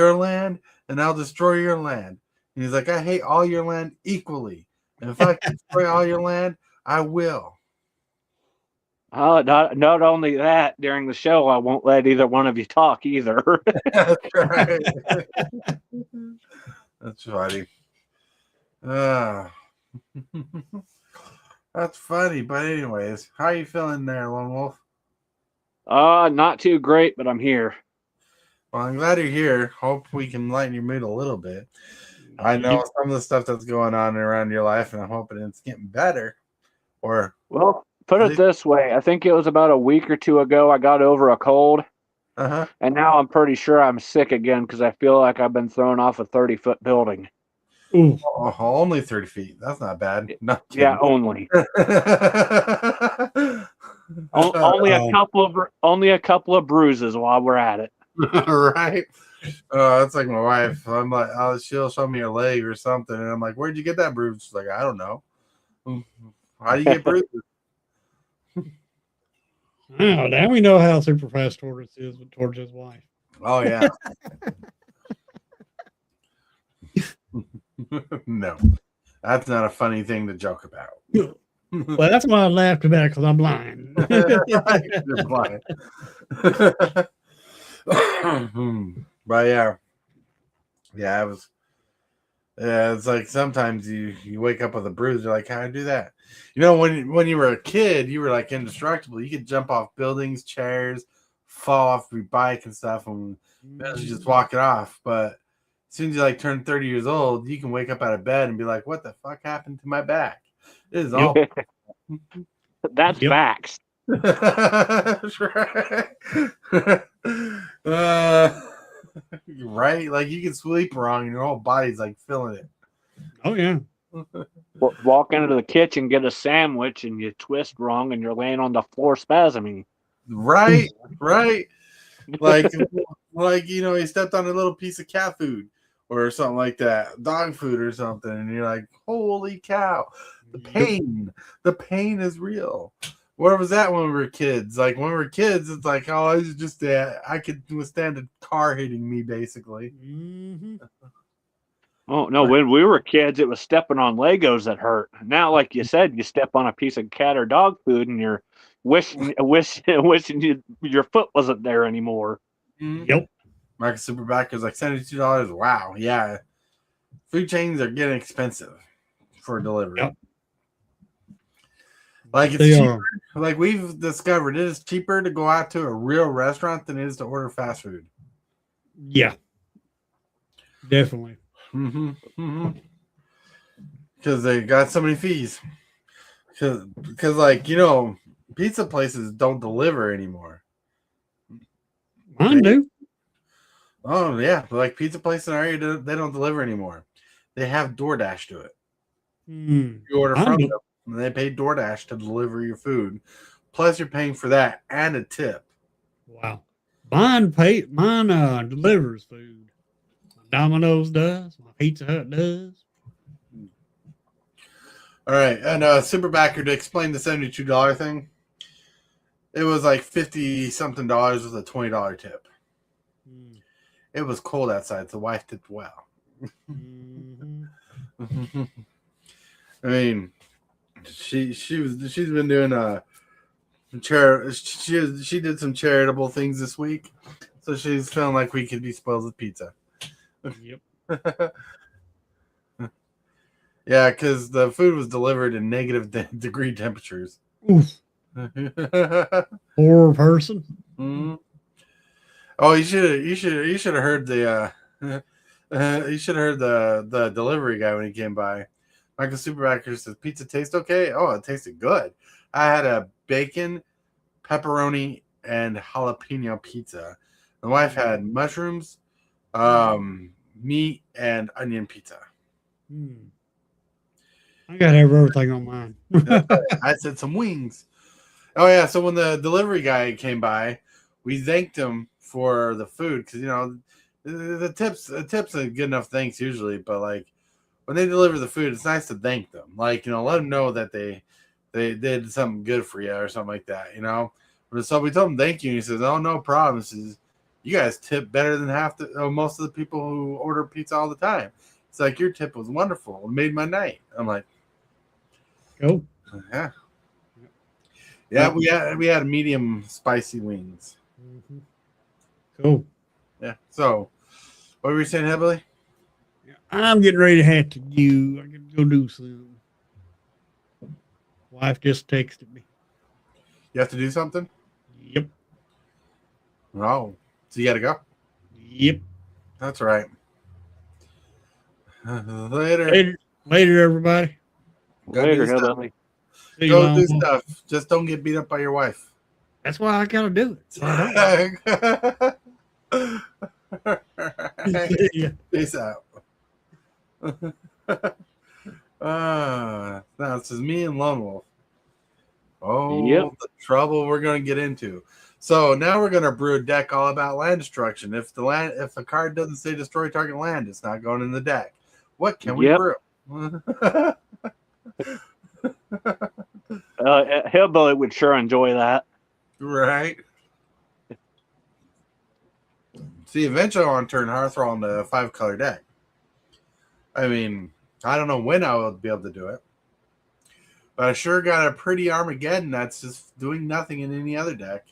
I'll destroy your land. And he's like, I hate all your land equally. And if I can destroy all your land, I will. Not only that, during the show, I won't let either one of you talk either. That's right. That's funny. That's funny. But anyways, how you feeling there, Lone Wolf? Not too great, but I'm here. Well, I'm glad you're here. Hope we can lighten your mood a little bit. I know some of the stuff that's going on around your life, and I'm hoping it's getting better. Or Well, put it this way. I think it was about a week or two ago I got over a cold, and now I'm pretty sure I'm sick again because I feel like I've been thrown off a 30-foot building. Ooh. Oh, only 30 feet. That's not bad. Not Yeah, only. Only a couple of bruises while we're at it. Right. That's like my wife. I'm like, oh, she'll show me her leg or something, and I'm like, where'd you get that bruise? She's like, I don't know. How do you get bruises? Oh, now we know how super fast Tortoise is towards his wife. Oh yeah. No, that's not a funny thing to joke about. Well, that's why I laughed about it, because I'm blind. You're blind. But yeah, it was. Yeah, it's like sometimes you wake up with a bruise. You're like, how do I do that? You know, when you were a kid, you were like indestructible. You could jump off buildings, chairs, fall off your bike and stuff, and you just walk it off. But as soon as you like turn 30 years old, you can wake up out of bed and be like, what the fuck happened to my back? It is all. That's facts. That's right. Right? Like you can sleep wrong and your whole body's like feeling it. Oh, yeah. Walk into the kitchen, get a sandwich, and you twist wrong and you're laying on the floor spasming. Right. Like, you know, he stepped on a little piece of cat food or something like that, dog food or something, and you're like, holy cow, the pain is real. Where was that when we were kids? Like when we were kids, it's like, oh, it's just I could withstand a car hitting me, basically. Mm-hmm. Oh no, when we were kids, it was stepping on Legos that hurt. Now, like you said, you step on a piece of cat or dog food, and you're wishing your foot wasn't there anymore. Yep. Market Superback is like $72. Wow, yeah. Food chains are getting expensive for delivery. Yep. Like it's cheaper. Like we've discovered, it is cheaper to go out to a real restaurant than it is to order fast food. Yeah. Definitely. Because they got so many fees. Because like, you know, pizza places don't deliver anymore. Mine do. Oh yeah, like pizza place in our area, they don't deliver anymore. They have DoorDash do it. Hmm. You order Mine from don't- them, and they pay DoorDash to deliver your food. Plus, you're paying for that and a tip. Wow. Mine delivers food. My Domino's does, my Pizza Hut does. All right, and Superbacker, to explain the $72 thing, it was like 50 something dollars with a $20 tip. Hmm. It was cold outside, so the wife tipped well. Mhm. I mean, she's been doing she did some charitable things this week, so she's feeling like we could be spoiled with pizza. Yep. Yeah, because the food was delivered in negative degree temperatures. Oof. Poor person. Mhm. Oh, you should have heard the you should have heard the delivery guy when he came by. Michael Superbacker says, "Pizza taste okay?" Oh, it tasted good. I had a bacon, pepperoni, and jalapeno pizza. The wife had mushrooms, meat, and onion pizza. Hmm. I gotta have everything on mine. I said some wings. Oh yeah, so when the delivery guy came by, we thanked him for the food because the tips are good enough thanks usually, but like when they deliver the food, it's nice to thank them. Like let them know that they did something good for you or something like that. So we told him thank you, and he says, "Oh, no problem." He says, "You guys tip better than most of the people who order pizza all the time." It's like your tip was wonderful. It made my night. I'm like, Go. yeah. Yeah, we had medium spicy wings. Mhm. Cool. Yeah. So, what were you saying, Heavily? I'm getting ready to have to go. I gotta go do something. Wife just texted me. You have to do something? Yep. Oh, so you got to go? Yep. That's right. Later. Later, everybody. Go Later, do stuff. hillbilly. See you, Go Lone do Wolf. stuff. Just don't get beat up by your wife. That's why I gotta do it. So I don't. See ya. Peace out. Now it's just me and Lone Wolf. Oh, Yep. the trouble we're going to get into. So now we're going to brew a deck all about land destruction. If the card doesn't say destroy target land, it's not going in the deck. What can we Yep. brew? Hillbilly would sure enjoy that. Right. See, eventually I want to turn Hearthrall into a 5-color deck. I mean, I don't know when I will be able to do it. But I sure got a pretty Armageddon that's just doing nothing in any other deck.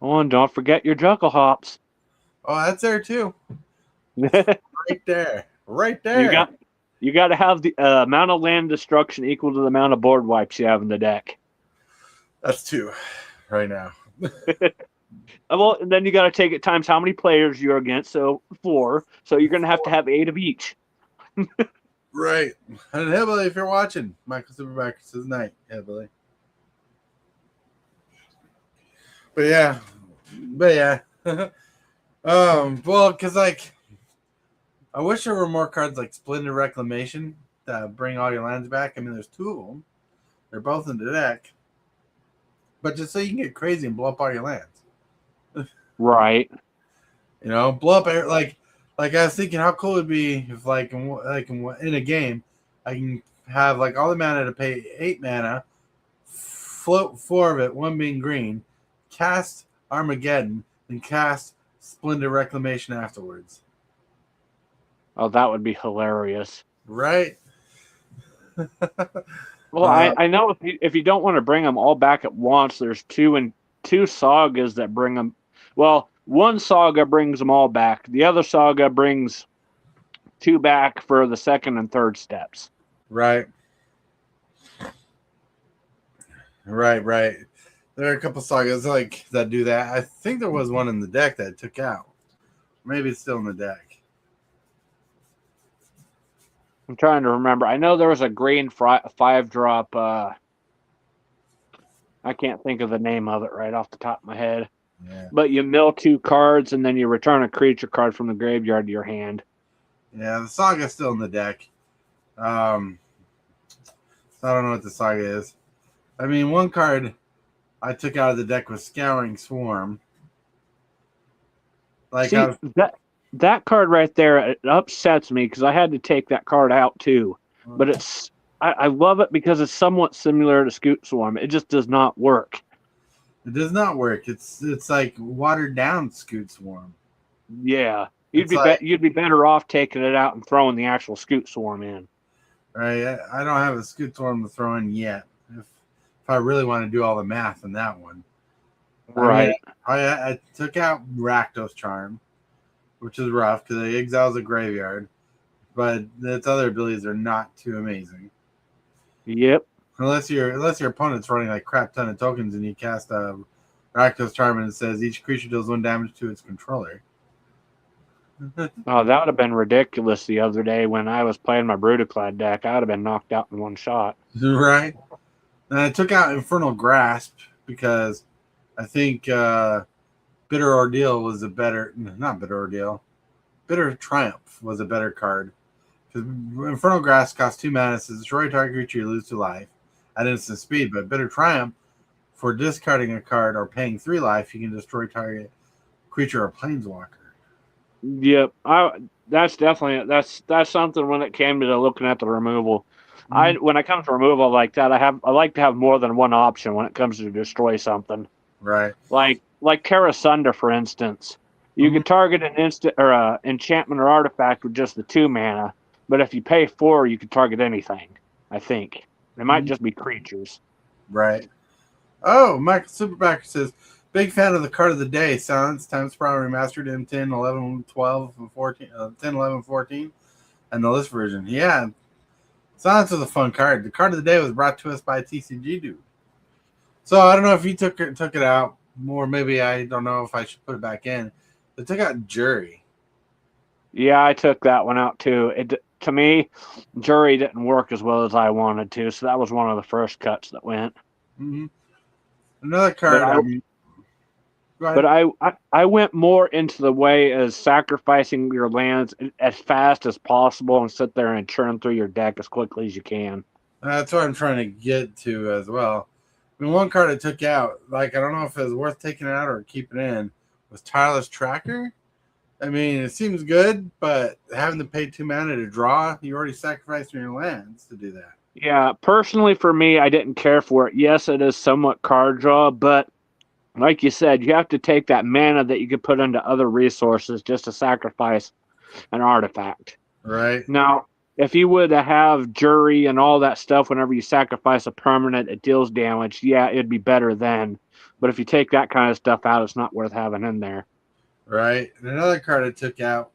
Oh, and don't forget your Juggle Hops. Oh, that's there too. you Right there. Right there. got to have the amount of land destruction equal to the amount of board wipes you have in the deck. That's 2 right now. Well, and then you got to take it times how many players you're against. So 4. So you're going to have 8 of each. Right. And Hillbilly, if you're watching, Michael Superbacker says night, Hillbilly. But yeah. Well, because like I wish there were more cards like Splendid Reclamation that bring all your lands back. I mean, there's 2 of them. They're both in the deck. But just so you can get crazy and blow up all your lands. Right. Blow up like I was thinking, how cool it would be if in a game, I can have like all the mana to pay 8 mana, float 4 of it, 1 being green, cast Armageddon, and cast Splendid Reclamation afterwards. Oh, that would be hilarious. Right? Well, I know if you don't want to bring them all back at once, there's 2 sagas that bring them. Well, one saga brings them all back. The other saga brings 2 back for the second and third steps. Right. There are a couple sagas like that do that. I think there was one in the deck that it took out. Maybe it's still in the deck. I'm trying to remember. I know there was a green 5-drop. I can't think of the name of it right off the top of my head. Yeah. But you mill 2 cards, and then you return a creature card from the graveyard to your hand. Yeah, the Saga's still in the deck. So I don't know what the Saga is. I mean, one card I took out of the deck was Scouring Swarm. Like, See, that card right there, it upsets me because I had to take that card out too. But I love it because it's somewhat similar to Scoot Swarm. It just does not work. it does not work. It's like watered down Scoot Swarm. Yeah, It's like, you'd be better off taking it out and throwing the actual Scoot Swarm in. right? I don't have a Scoot Swarm to throw in yet. If I really want to do all the math in that one. Right. I mean, I took out Rakdos Charm, which is rough because it exiles a graveyard, but its other abilities are not too amazing. Yep. Unless your opponent's running like crap ton of tokens and you cast a Rakdos Charm and it says each creature deals 1 damage to its controller. Oh, that would have been ridiculous the other day when I was playing my Brutaclad deck. I would have been knocked out in one shot. Right. And I took out Infernal Grasp because I think Bitter Ordeal was a better, not Bitter Ordeal, Bitter Triumph was a better card. Because Infernal Grasp costs 2 mana, says destroy target creature, you lose 2 life at instant speed. But Bitter Triumph, for discarding a card or paying 3 life, you can destroy target creature or planeswalker. Yep. That's definitely that's something when it came to looking at the removal. When it comes to removal like that, I like to have more than one option when it comes to destroy something. Right. Like Kara Sunder, for instance. You could target an instant or enchantment or artifact with just the 2 mana, but if you pay 4, you could target anything. I think it might just be creatures. Right. Oh, Michael Superbacker says, big fan of the card of the day. Silence, Time Spiral Remastered in 10, 11, 12, and 14, 10, 11, 14, and the list version. Yeah. Silence was a fun card. The card of the day was brought to us by TCG Dude. So I don't know if you took it out, or maybe I don't know if I should put it back in. They took out Jury. Yeah, I took that one out too. To me, Jury didn't work as well as I wanted to, so that was one of the first cuts that went. Mm-hmm. Another card. But I went more into the way as sacrificing your lands as fast as possible and sit there and churn through your deck as quickly as you can. That's what I'm trying to get to as well. I mean, one card I took out, like, I don't know if it was worth taking it out or keeping it in, was Tireless Tracker. I mean, it seems good, but having to pay 2 mana to draw, you already sacrificed your lands to do that. Yeah, personally for me, I didn't care for it. Yes, it is somewhat card draw, but like you said, you have to take that mana that you could put into other resources just to sacrifice an artifact. Right. Now, if you would have Jury and all that stuff whenever you sacrifice a permanent, it deals damage, yeah, it'd be better then. But if you take that kind of stuff out, it's not worth having in there. Right. And another card I took out,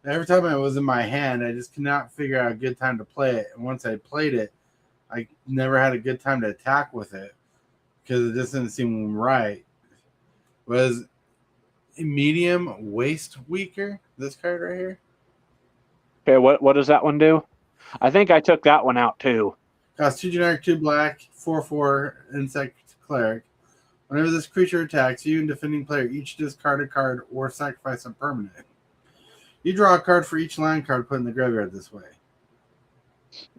every time it was in my hand, I just could not figure out a good time to play it. And once I played it, I never had a good time to attack with it because it just didn't seem right. Was Medium Waste Weaker, this card right here. Okay, what does that one do? I think I took that one out too. Cost 2 generic, 2 black, 4/4 insect cleric. Whenever this creature attacks, you and defending player each discard a card or sacrifice a permanent. You draw a card for each land card put in the graveyard this way.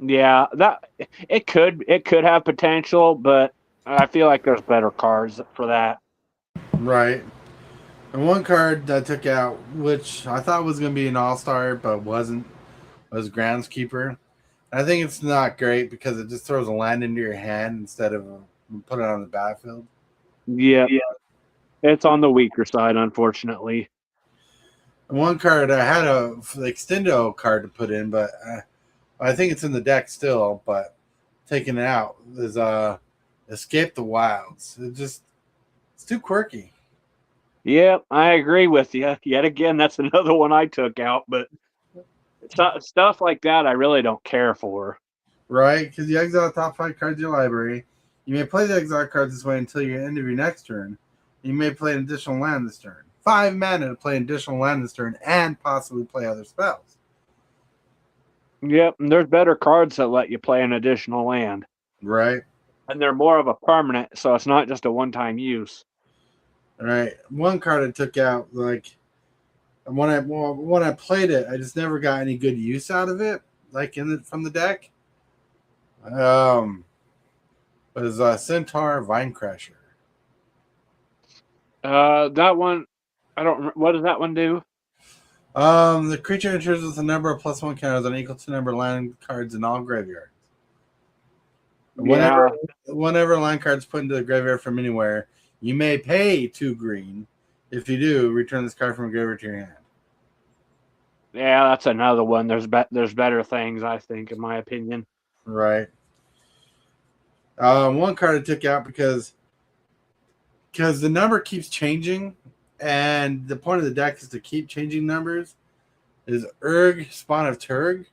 Yeah, that it could have potential, but I feel like there's better cards for that. Right. And one card that I took out, which I thought was going to be an all-star, but wasn't, was Groundskeeper. I think it's not great because it just throws a land into your hand instead of put it on the battlefield. Yeah. It's on the weaker side, unfortunately. And one card, I had a Extendo card to put in, but I think it's in the deck still, but taking it out is Escape the Wilds. It's too quirky. Yeah, I agree with you. Yet again, that's another one I took out, but stuff like that I really don't care for. Right? Because you exile the top 5 cards of your library. You may play the exile cards this way until your end of your next turn. You may play an additional land this turn. 5 mana to play an additional land this turn and possibly play other spells. Yep, and there's better cards that let you play an additional land. Right. And they're more of a permanent, so it's not just a one-time use. All right, one card I took out, like when I played it, I just never got any good use out of it, like from the deck. Um, was Centaur Vinecrasher. That one, I don't. What does that one do? The creature enters with a number of +1 counters on equal to number of land cards in all graveyards. Yeah, Whenever land cards put into the graveyard from anywhere, you may pay 2 green. If you do, return this card from a graveyard to your hand. yeah, that's another one. There's better things, I think, in my opinion. Right. One card I took out because the number keeps changing, and the point of the deck is to keep changing numbers. Is Urg Spawn of Turg?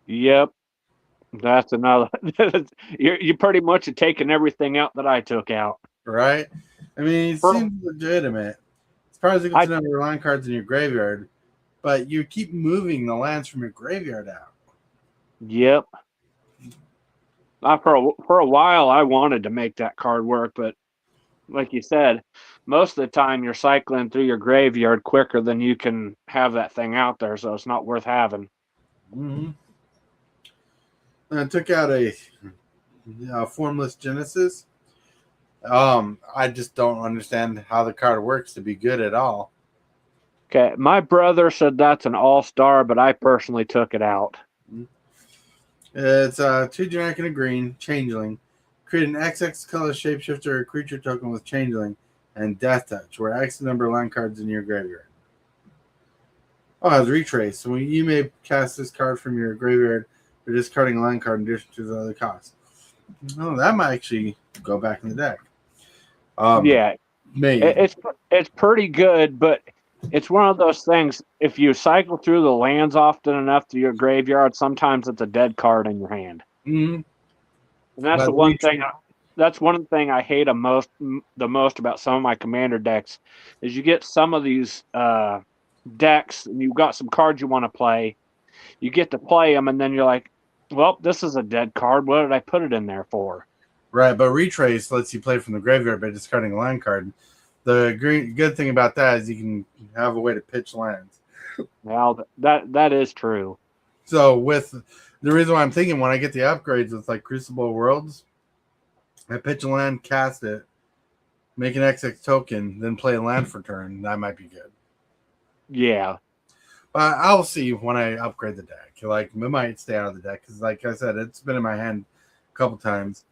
Yep, that's another. You pretty much have taken everything out that I took out. Right. I mean, it For- seems legitimate. As far as equal to number of land cards in your graveyard, but you keep moving the lands from your graveyard out. Yep. For a while, I wanted to make that card work, but like you said, most of the time you're cycling through your graveyard quicker than you can have that thing out there, so it's not worth having. Mm-hmm. I took out a Formless Genesis. I just don't understand how the card works to be good at all. Okay, my brother said that's an all-star, but I personally took it out. It's 2 generic and a green, Changeling. Create an XX color shapeshifter or creature token with Changeling and Death Touch, where X the number of land cards in your graveyard. Oh, it's Retrace. So you may cast this card from your graveyard or discarding a land card in addition to the other cost. Oh, that might actually go back in the deck. Yeah, Maybe. it's pretty good, but it's one of those things. If you cycle through the lands often enough to your graveyard, sometimes it's a dead card in your hand, Mm-hmm. and that's the one thing. That's one thing I hate the most about some of my commander decks, is you get some of these decks and you've got some cards you want to play. You get to play them, and then you're like, "Well, this is a dead card. What did I put it in there for?" Right, but Retrace lets you play from the graveyard by discarding a land card. The good thing about that is you can have a way to pitch lands. Well, that is true. So with the reason why I'm thinking when I get the upgrades with like Crucible Worlds, I pitch a land, cast it, make an XX token, then play a land for turn. That might be good. Yeah. But I'll see when I upgrade the deck. Like, it might stay out of the deck because, like I said, it's been in my hand a couple times.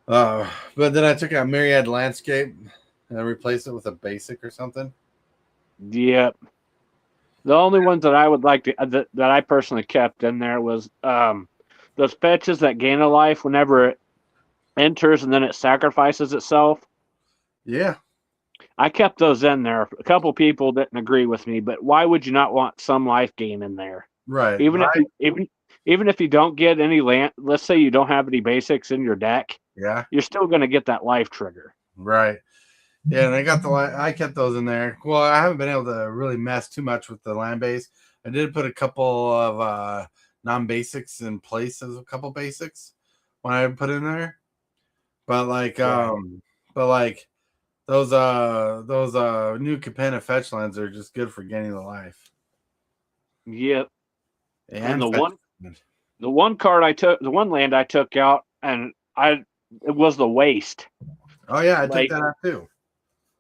But then I took out Myriad Landscape and I replaced it with a basic or something. Yep. The only ones that I would like to that I personally kept in there was those fetches that gain a life whenever it enters and then it sacrifices itself. Yeah. I kept those in there. A couple people didn't agree with me, but why would you not want some life gain in there? Right. Even if you don't get any land, let's say you don't have any basics in your deck, Yeah. you're still going to get that life trigger. Right. Yeah, and I kept those in there. Well, I haven't been able to really mess too much with the land base. I did put a couple of non-basics in place as a couple basics when I put in there. But like those new Capenna fetch lands are just good for gaining the life. Yep. And the fetch. one land I took out, and it was the waste. Oh yeah, I took that out too.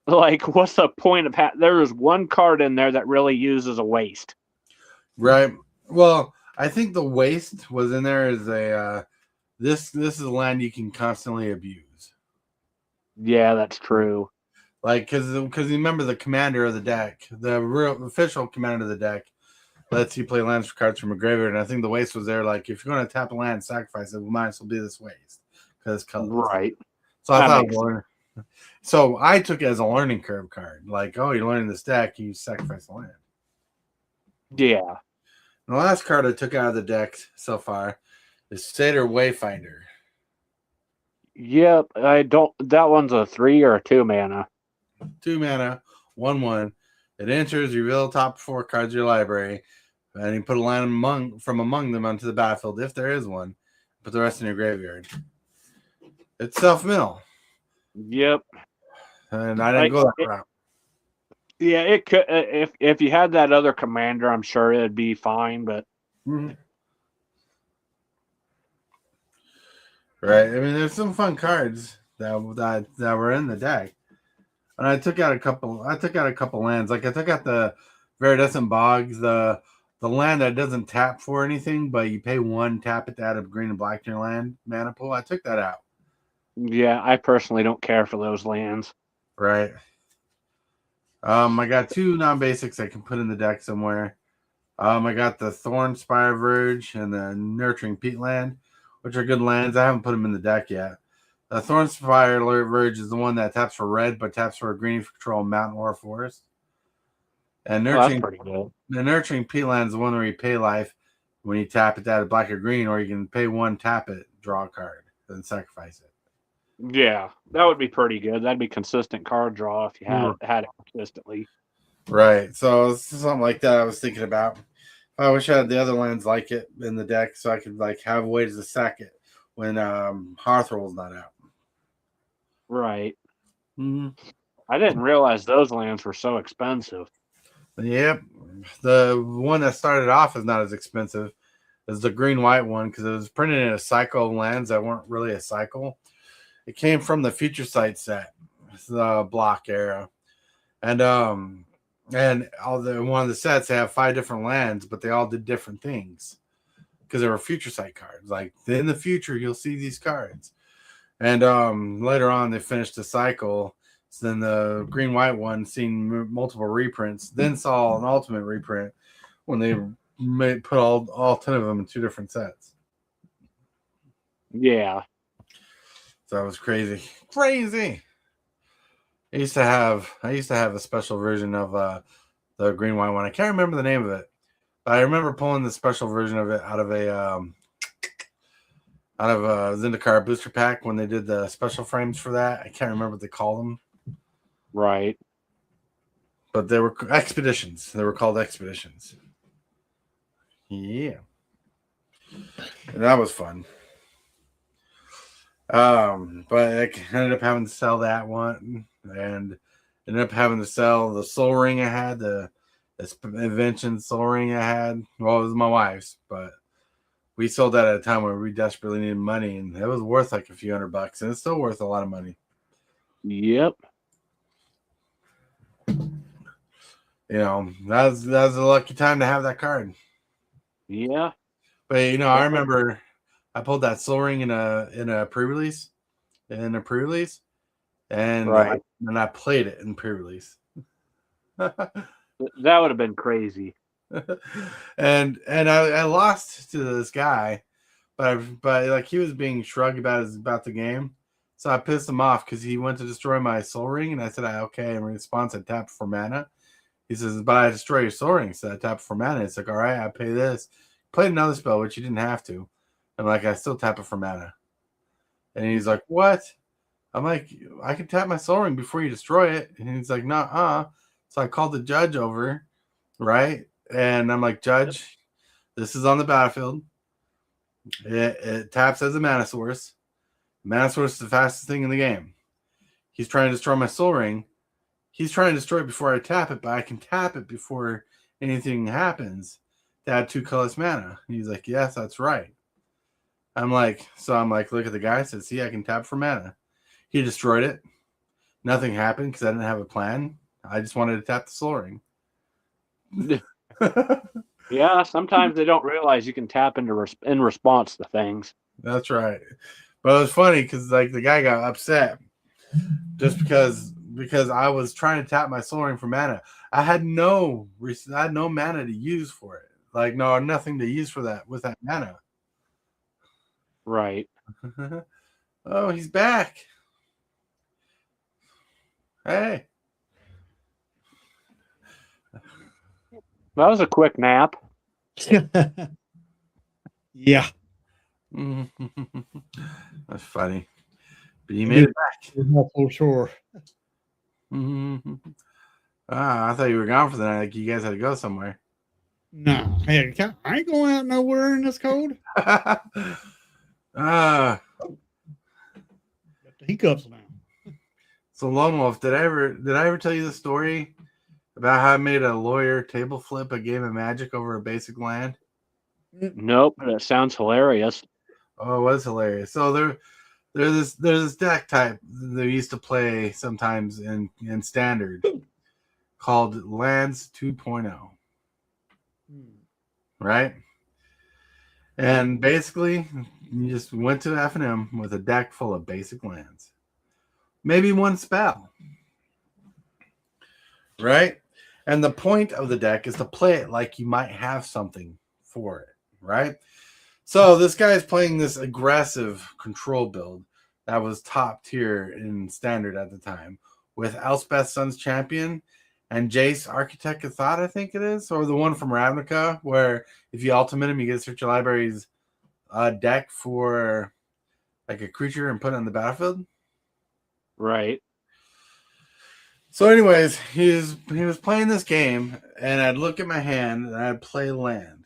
Like, what's the point of there is one card in there that really uses a waste. Right. Well, I think the waste was in there as a this is a land you can constantly abuse. Yeah, that's true. Like, because remember the commander of the deck, the real official commander of the deck, lets you play lands for cards from a graveyard. And I think the waste was there. Like, if you're going to tap a land and sacrifice it, it might as well be this waste because it's colorless. Right. So I thought, so I took it as a learning curve card. Like, oh, you're learning this deck, you sacrifice the land. Yeah. And the last card I took out of the deck so far is Satyr Wayfinder. Yep, that one's a 3 or a 2 mana. 2 mana, 1/1. It enters, you reveal the top 4 cards of your library, and you put a land from among them onto the battlefield if there is one. Put the rest in your graveyard. It's self-mill. Yep. and I didn't Like, go that route. yeah, it could. If you had that other commander, I'm sure it'd be fine. But Mhm. Right. I mean, there's some fun cards that were in the deck, and I took out a couple. I took out a couple lands. Like I took out the Viridescent Bogs, the land that doesn't tap for anything, but you pay one, tap it to add a green and black to your land mana pool. I took that out. yeah, I personally don't care for those lands. Right. I got two non-basics I can put in the deck somewhere. I got the Thorn Spire Verge and the Nurturing Peatland, which are good lands. I haven't put them in the deck yet. The Thorn Spire Verge is the one that taps for red, but taps for a green for control mountain or forest. And Oh, that's pretty good. the Nurturing Peatland is the one where you pay life when you tap it to add a black or green, or you can pay one, tap it, draw a card, then sacrifice it. Yeah, that would be pretty good. That'd be consistent card draw if you had it consistently. Right. So it's something like that I was thinking about. I wish I had the other lands like it in the deck so I could like have ways to sack it when Hearthrow's not out. Right. Mm-hmm. I didn't realize those lands were so expensive. Yep. The one that started off is not as expensive as the green-white one because it was printed in a cycle of lands that weren't really a cycle. It came from the Future Sight set, the block era. And one of the sets they have 5 different lands, but they all did different things because they were Future Sight cards. Like in the future, you'll see these cards. And later on, they finished the cycle. So then the green white one seen multiple reprints, then saw an ultimate reprint when they put all 10 of them in 2 different sets. Yeah. So that was crazy. Crazy. I used to have a special version of the green white one. I can't remember the name of it, but I remember pulling the special version of it out of a Zendikar booster pack when they did the special frames for that. I can't remember what they call them. Right. But they were expeditions. They were called expeditions. Yeah. And that was fun. But I ended up having to sell that one and ended up having to sell the soul ring I had, the invention soul ring I had. Well, it was my wife's, but we sold that at a time where we desperately needed money, and it was worth like a few $100, and it's still worth a lot of money. Yep. You know, that was a lucky time to have that card. Yeah. But I remember I pulled that soul ring in a pre-release, and Right. I played it in pre-release. That would have been crazy. and I lost to this guy, but like he was being shrugged about the game, so I pissed him off because he went to destroy my soul ring, and I said, okay. In response, I tapped for mana. He says, but I destroy your soul ring, so I tapped for mana. It's like, all right, I pay this. Played another spell, which you didn't have to. I'm like, I still tap it for mana. And he's like, what? I'm like, I can tap my soul ring before you destroy it. And he's like, nah. So I called the judge over, right? And I'm like, Judge, this is on the battlefield. It taps as a mana source. Mana source is the fastest thing in the game. He's trying to destroy my soul ring. He's trying to destroy it before I tap it, but I can tap it before anything happens to add 2 colorless mana. And he's like, yes, that's right. I'm like, look at the guy. I said, see, I can tap for mana. He destroyed it. Nothing happened because I didn't have a plan. I just wanted to tap the soul ring. Yeah, sometimes they don't realize you can tap in response to things. That's right. But it was funny because like the guy got upset just because I was trying to tap my soul ring for mana. I had no mana to use for it. Like nothing to use for that with that mana. Right. Oh, he's back. Hey. That was a quick nap. Yeah. That's funny. But you made it back. Not for sure. I thought you were gone for the night. Like you guys had to go somewhere. No, hey, I ain't going out nowhere in this cold. Got the hiccups now. So Lone Wolf, did I ever tell you the story about how I made a lawyer table flip a game of Magic over a basic land? Nope, that sounds hilarious. Oh, it was hilarious. So there's this deck type that we used to play sometimes in standard called Lands 2.0, right? And basically, you just went to F&M with a deck full of basic lands, maybe one spell, right? And the point of the deck is to play it like you might have something for it, right? So this guy is playing this aggressive control build that was top tier in standard at the time with Elspeth Sun's Champion and Jace Architect of Thought, I think it is, or the one from Ravnica, where if you ultimate him, you get to search your library's deck for like a creature and put it on the battlefield. Right. So, anyways, he was playing this game, and I'd look at my hand and I'd play land.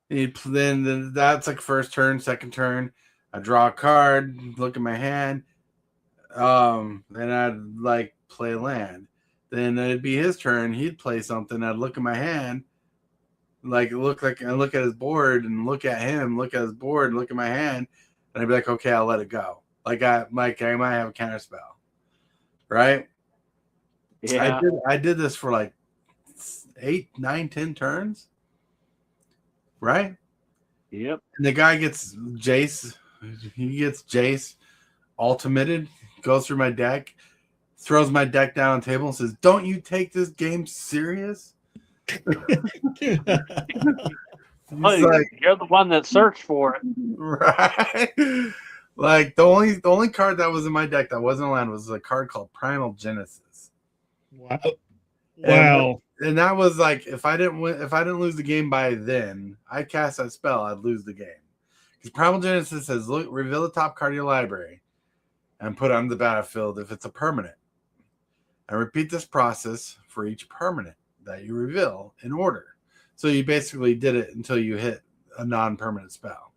Then that's like first turn, second turn. I draw a card, look at my hand. Then I'd like play land. Then it'd be his turn. He'd play something. I'd look at my hand, I look at his board and look at him, look at his board, look at my hand, and I'd be like, okay, I'll let it go. I might have a counter spell, right? Yeah. I did this for like 8, 9, 10 turns, right? Yep. And the guy gets Jace. He gets Jace ultimated, goes through my deck, throws my deck down on the table and says, "Don't you take this game serious?" You're Like, the one that searched for it. right? Like the only card that was in my deck that wasn't a land was a card called Primal Genesis. Wow. And that was like if I didn't lose the game by then, I'd cast that spell, I'd lose the game. Because Primal Genesis says, look, reveal the top card of your library and put it on the battlefield if it's a permanent. And repeat this process for each permanent that you reveal in order. So you basically did it until you hit a non-permanent spell.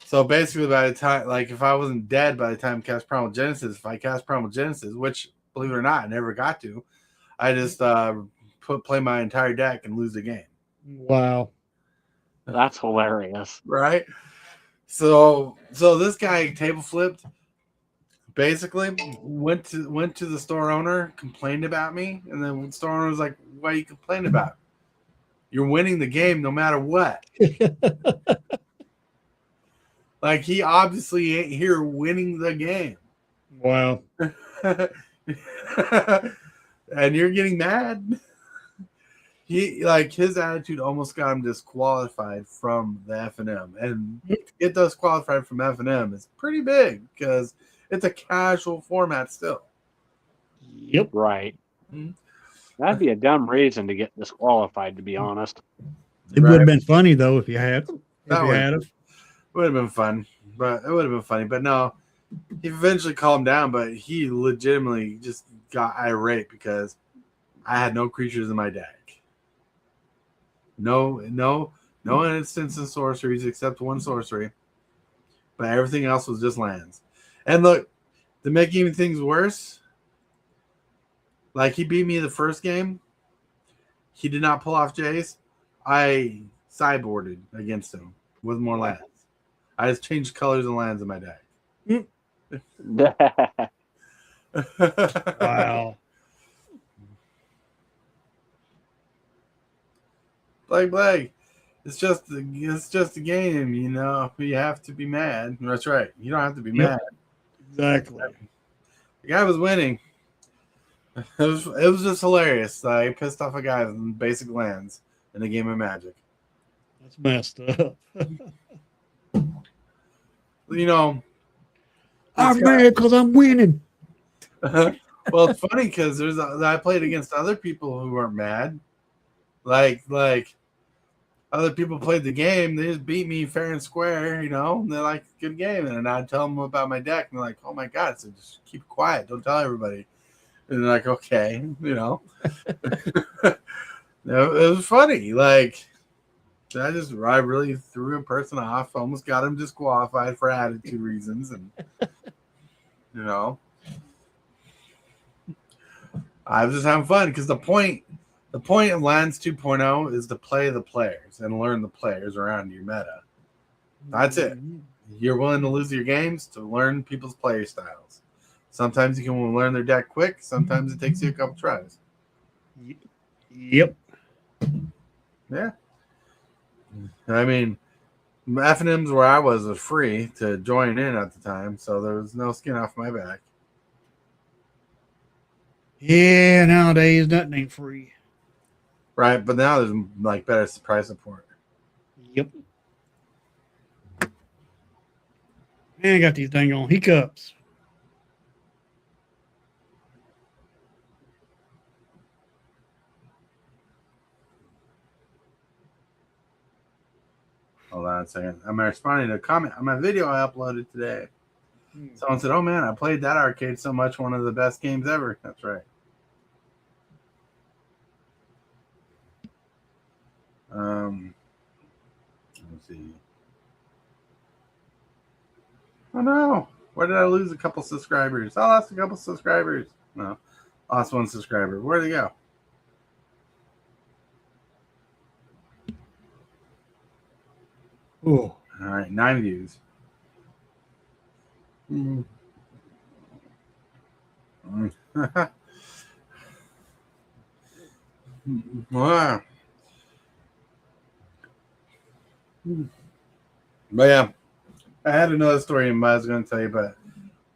So basically, by the time, like if I wasn't dead by the time I cast Primal Genesis, if I cast Primal Genesis, which believe it or not, I never got to, I just play my entire deck and lose the game. Wow. That's hilarious. Right? So this guy table flipped. Basically, went to the store owner, complained about me, and then the store owner was like, "What are you complaining about? You're winning the game no matter what." Like he obviously ain't here winning the game. Wow. And you're getting mad. His attitude almost got him disqualified from the F&M. And to get disqualified from F&M is pretty big because it's a casual format still. Yep. Right. Mm-hmm. That'd be a dumb reason to get disqualified, to be honest. It would have been funny though if you had. Would have been fun, but it would have been funny. But no, he eventually calmed down, but he legitimately just got irate because I had no creatures in my deck. No instants and sorceries except one sorcery. But everything else was just lands. And look, to make even things worse, like he beat me the first game. He did not pull off Jace. I sideboarded against him with more lands. I just changed colors and lands in my deck. Wow. Blake. It's just a game, you know. You have to be mad. That's right. You don't have to be mad. Exactly. The guy was winning. It was just hilarious. I pissed off a guy with basic lands in a game of Magic. That's messed up. You know, I'm mad because I'm winning. well, it's funny because I played against other people who weren't mad. Like other people played the game, they just beat me fair and square, you know. And they're like, good game. And I'd tell them about my deck, and they're like, oh my god, so just keep quiet, don't tell everybody. And they're like, okay, you know. It was funny. Like I really threw a person off, almost got him disqualified for attitude reasons, and you know. I was just having fun because the point of Lands 2.0 is to play the players and learn the players around your meta. That's it. You're willing to lose your games to learn people's player styles. Sometimes you can learn their deck quick. Sometimes it takes you a couple tries. Yep. Yeah. I mean, FNMs where I was free to join in at the time, so there was no skin off my back. Yeah, nowadays nothing ain't free. Right, but now there's like better price support. Yep. Man, I got these dang on hiccups. Hold on a second. I'm responding to a comment on my video I uploaded today. Someone said, "Oh man, I played that arcade so much. One of the best games ever." That's right. Let's see. Oh no! Where did I lose a couple subscribers? I lost a couple subscribers. No, lost one subscriber. Where'd they go? Oh, All right, 9 views. Wow. But yeah, I had another story I was going to tell you, but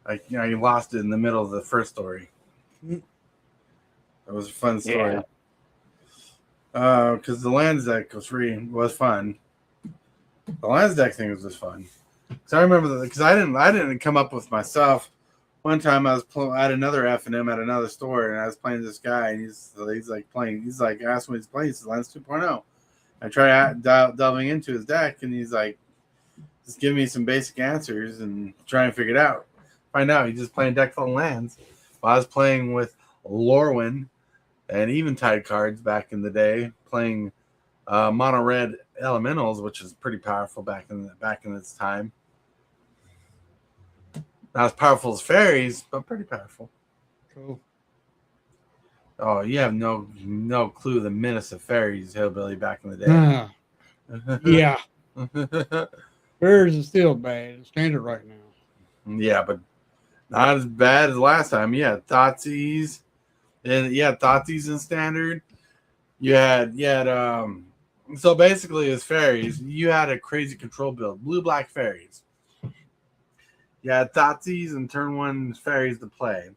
I lost it in the middle of the first story. It was a fun story. Because the Lands deck was fun. The Lands deck thing was just fun. So I remember because I didn't come up with myself. One time I was at another FNM at another store, and I was playing this guy, and he's like playing. He's like asked me he's playing. He's Lands 2.0. I try delving into his deck, and he's like, just give me some basic answers and try and figure it out. Find out he's just playing deck full of lands. While I was playing with Lorwyn and Eventide cards back in the day, playing mono red elementals, which is pretty powerful back in its time. Not as powerful as fairies, but pretty powerful. cool. Oh, you have no clue the menace of fairies, hillbilly, back in the day. Yeah. Bears is still bad. It's standard right now. Yeah, but not as bad as last time. Yeah, Thoughtseize. And Thoughtseize in standard. You had so basically as fairies, you had a crazy control build. Blue black fairies. You had Thoughtseize and turn 1 fairies to play.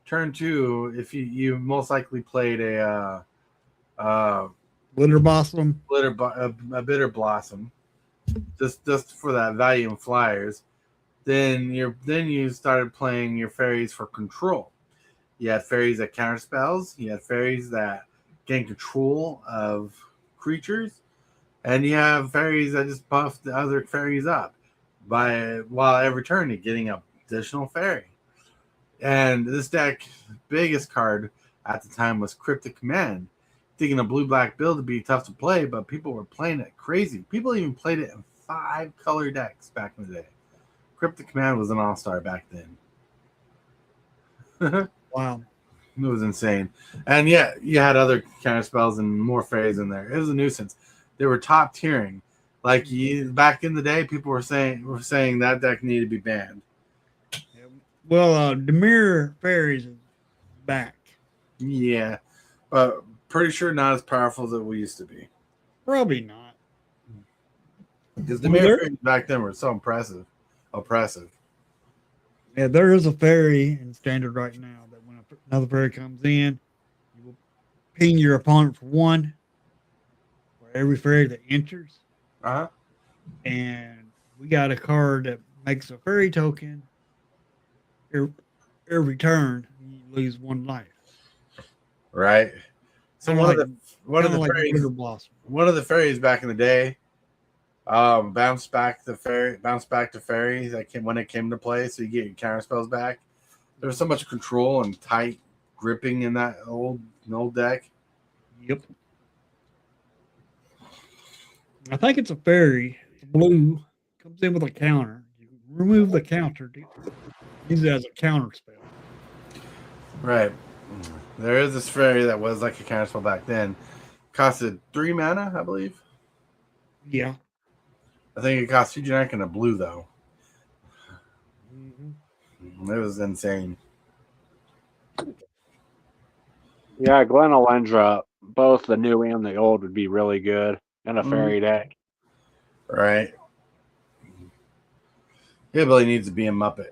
Turn 2, if you most likely played a Glitter Blossom. a bitter blossom. Just for that value in flyers. Then you started playing your fairies for control. You had fairies that counter spells. You had fairies that gain control of creatures, and you have fairies that just buff the other fairies up while every turn you're getting an additional fairy. And this deck, biggest card at the time was Cryptic Command. Thinking a blue-black build would be tough to play, but people were playing it crazy. People even played it in 5-color decks back in the day. Cryptic Command was an all-star back then. Wow. It was insane. And yeah, you had other counter spells and more fairies in there. It was a nuisance. They were top tiering. Like back in the day, people were saying that deck needed to be banned. Well, Demir Fairies is back. Yeah. But pretty sure not as powerful as we used to be. Probably not. Because the fairies back then were so oppressive. Yeah, there is a fairy in standard right now that when another fairy comes in, you will ping your opponent for 1 for every fairy that enters. Uh-huh. And we got a card that makes a fairy token every turn. You lose 1 life. Right. So one of the fairies back in the day, bounce back to fairies when it came to play, so you get your counter spells back. There was so much control and tight gripping in that old deck. Yep. I think it's a fairy. It's blue. Comes in with a counter. You remove the counter. Use it as a counter spell. Right. There is this fairy that was like a counterspell back then. Costed 3 mana, I believe. Yeah. I think it cost 2 generic and a blue though. Mm-hmm. It was insane. Yeah, Glen Elendra, both the new and the old would be really good in a fairy deck. Right. Hillbilly needs to be a Muppet.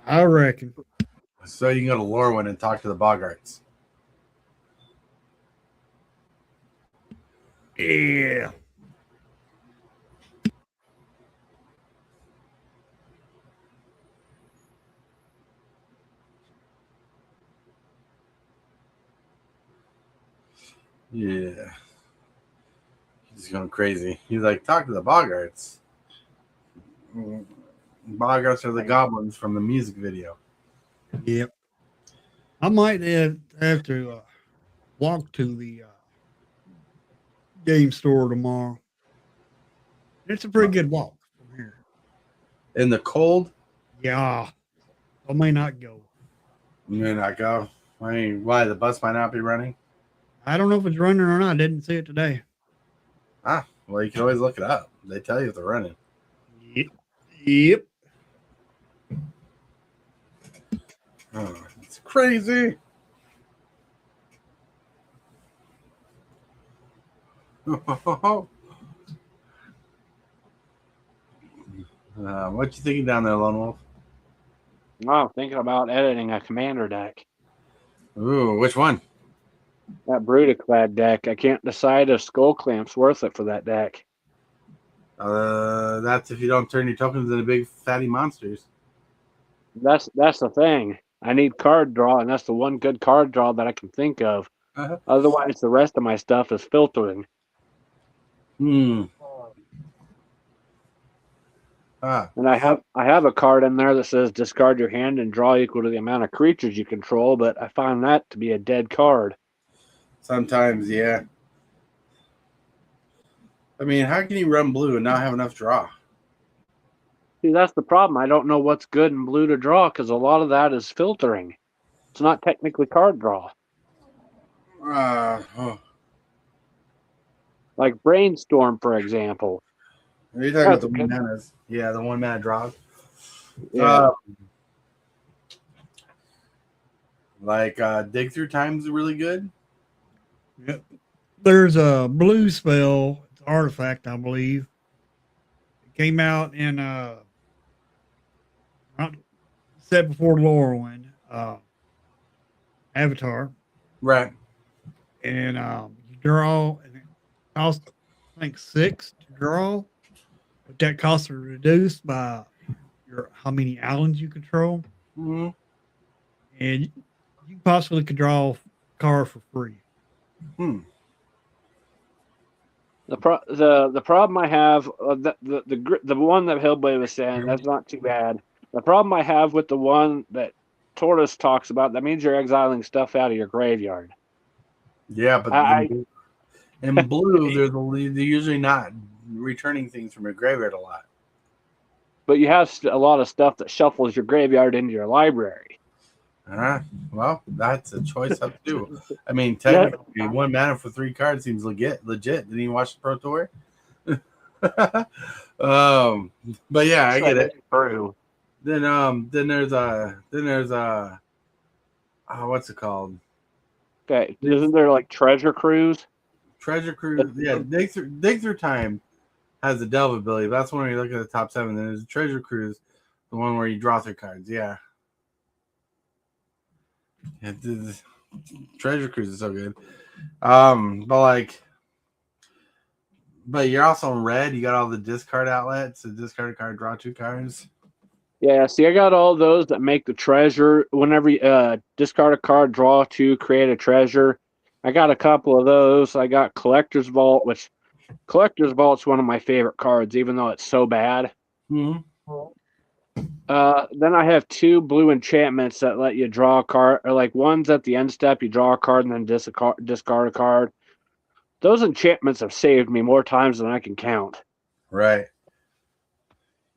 I reckon. So you can go to Lorwyn and talk to the Boggarts. Yeah. Yeah. He's going crazy. He's like, talk to the Boggarts. Boggarts are the goblins from the music video. Yep. I might have to walk to the game store tomorrow. It's a pretty good walk from here. In the cold, Yeah. I may not go. you may not go. I mean, why? The bus might not be running? I don't know if it's running or not. I didn't see it today. Ah, well, you can always look it up. They tell you if they're running. Yep. Oh, it's crazy. What you thinking down there, Lone Wolf? I'm thinking about editing a commander deck. Ooh, which one? That Brutaclad deck. I can't decide if Skull Clamp's worth it for that deck. That's if you don't turn your tokens into big fatty monsters. That's the thing. I need card draw, and that's the one good card draw that I can think of. Uh-huh. Otherwise, the rest of my stuff is filtering. And I have a card in there that says discard your hand and draw equal to the amount of creatures you control, but I find that to be a dead card. Sometimes, yeah. I mean, how can you run blue and not have enough draw? See, that's the problem. I don't know what's good in blue to draw because a lot of that is filtering. It's not technically card draw. Like Brainstorm, for example. Are you talking about the one manas? Yeah, the 1 mana draws. Yeah. Dig Through Time's really good. Yep. There's a blue spell. It's an artifact, I believe. It came out in set before Lorwyn, Avatar. Right. And you draw, and it costs, I think, 6 to draw. But that costs are reduced by how many islands you control. Mm-hmm. And you possibly could draw a card for free. The problem I have, the one that Hillblade was saying, that's not too bad. The problem I have with the one that Tortoise talks about, that means you're exiling stuff out of your graveyard. Yeah, but in blue, they're usually not returning things from your graveyard a lot. But you have a lot of stuff that shuffles your graveyard into your library. Well, that's a choice up to do. I mean, technically, 1 mana for 3 cards seems legit. Didn't you watch the Pro Tour? But yeah, I get it. True. Then there's what's it called? Okay, isn't there like Treasure Cruise? Treasure Cruise. Yeah, Dig Through Time has the Delve ability. But that's when you look at the top 7. Then there's Treasure Cruise, the one where you draw 3 cards. Yeah. Treasure Cruise is so good. But you're also in red. You got all the discard outlets. So discard a card, draw 2 cards. Yeah, see, I got all those that make the treasure. Whenever you discard a card, draw 2, create a treasure. I got a couple of those. I got Collector's Vault, which Collector's Vault's one of my favorite cards, even though it's so bad. Mm-hmm. Then I have 2 blue enchantments that let you draw a card, or like one's at the end step, you draw a card and then discard a card. Those enchantments have saved me more times than I can count. Right.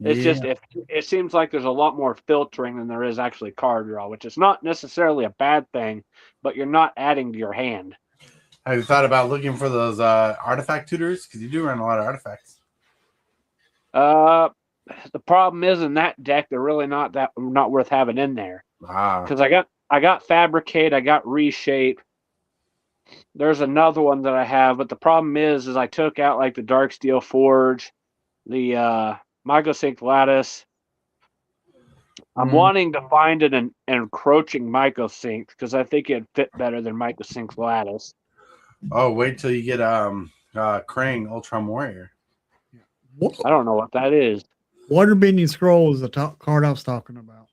It's Yeah. just if it seems like there's a lot more filtering than there is actually card draw, which is not necessarily a bad thing, but you're not adding to your hand. Have you thought about looking for those artifact tutors? Because you do run a lot of artifacts. The problem is in that deck they're really not worth having in there Ah, because I got fabricate, I got reshape. There's another one that I have, but the problem is I took out like the dark steel forge, the Microsync lattice. I'm wanting to find an encroaching Microsync because I think it'd fit better than Microsync lattice. oh, wait till you get Krang Ultron Warrior. I don't know what that is. Water bending scroll is the top card I was talking about.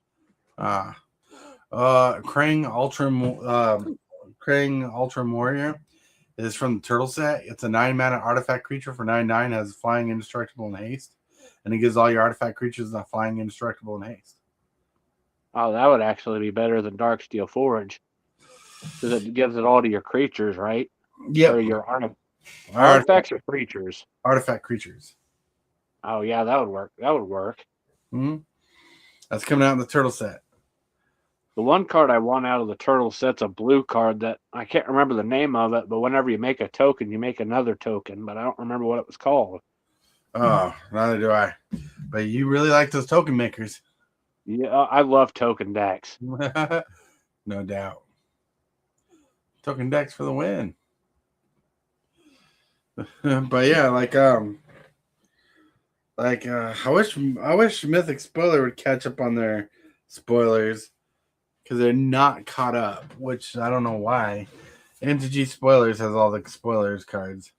Krang Ultron Warrior is from the Turtle set. It's a 9-mana artifact creature for 9/9, has flying, indestructible, and haste, and it gives all your artifact creatures a flying, indestructible, and haste. Oh, that would actually be better than dark steel forge because it gives it all to your creatures, right? Yep. Or your artifacts or creatures. Artifact creatures. Oh yeah, that would work. That would work. Mm-hmm. That's coming out in the Turtle set. The one card I want out of the turtle set's a blue card that I can't remember the name of it, but whenever you make a token, you make another token, but I don't remember what it was called. Oh, neither do I. But you really like those token makers. Yeah, I love token decks. No doubt. Token decks for the win. But yeah, I wish Mythic Spoiler would catch up on their spoilers because they're not caught up, which I don't know why. MTG Spoilers has all the spoilers cards.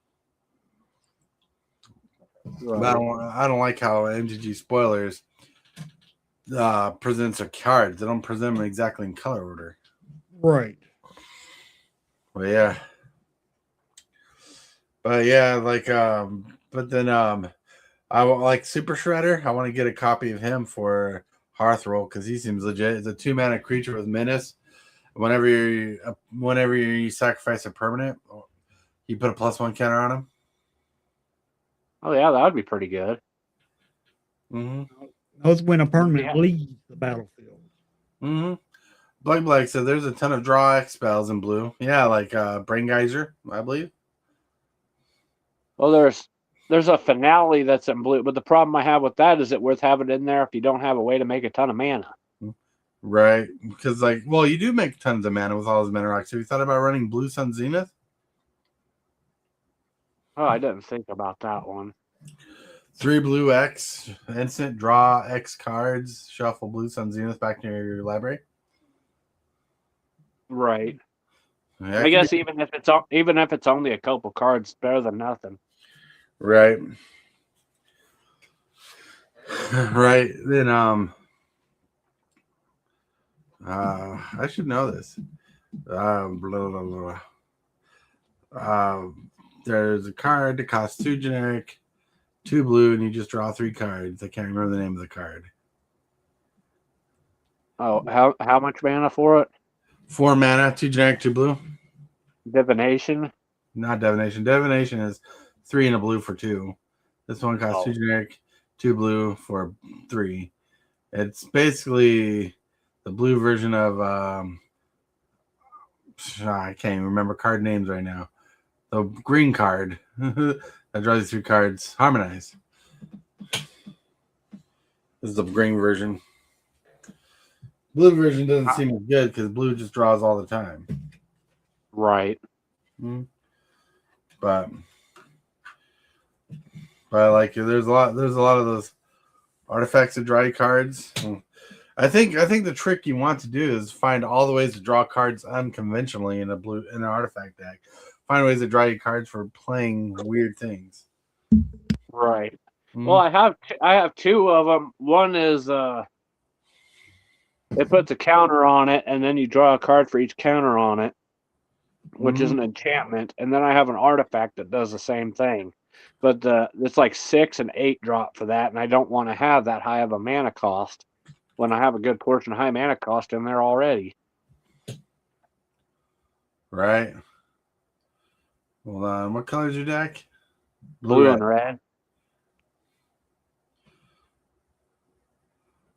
Right. But I don't like how MTG Spoilers presents their cards. They don't present them exactly in color order. Right. But yeah. But then I like Super Shredder. I want to get a copy of him for Hearth Roll because he seems legit. It's a 2-mana creature with menace. Whenever you sacrifice a permanent, you put a +1 counter on him. Oh yeah, that would be pretty good. Mm-hmm. That's when a permanent Yeah. leaves the battlefield. Mm-hmm. Black said there's a ton of draw X spells in blue. Yeah, like Brain Geyser, I believe. Well, there's a finale that's in blue, but the problem I have with that is it worth having in there if you don't have a way to make a ton of mana. Right, because you do make tons of mana with all those mana rocks. Have you thought about running Blue Sun Zenith? Oh, I didn't think about that one. 3 blue X, instant draw X cards, shuffle Blue Sun Zenith back to your library. Right. Yeah, I guess even if it's only a couple cards, better than nothing. right. Right. Then I should know this. Blah, blah, blah. There's a card that costs 2 generic, 2 blue, and you just draw 3 cards. I can't remember the name of the card. Oh, how much mana for it? 4 mana, 2 generic, 2 blue. Divination? Not divination. Divination is 3 and a blue for 2. This one costs 2 generic, 2 blue for 3. It's basically the blue version of I can't even remember card names right now. The green card that draws you 3 cards. Harmonize. This is the green version. Blue version doesn't seem as good because blue just draws all the time. Right. Mm-hmm. But there's a lot of those artifacts that draw you cards. I think the trick you want to do is find all the ways to draw cards unconventionally in an artifact deck. Find ways to draw you cards for playing weird things. Right. Mm-hmm. Well, I have 2 of them. One is it puts a counter on it, and then you draw a card for each counter on it, which is an enchantment. And then I have an artifact that does the same thing. But it's like 6 and 8 drop for that, and I don't want to have that high of a mana cost when I have a good portion of high mana cost in there already. Right. Hold on. What color is your deck? Blue and red.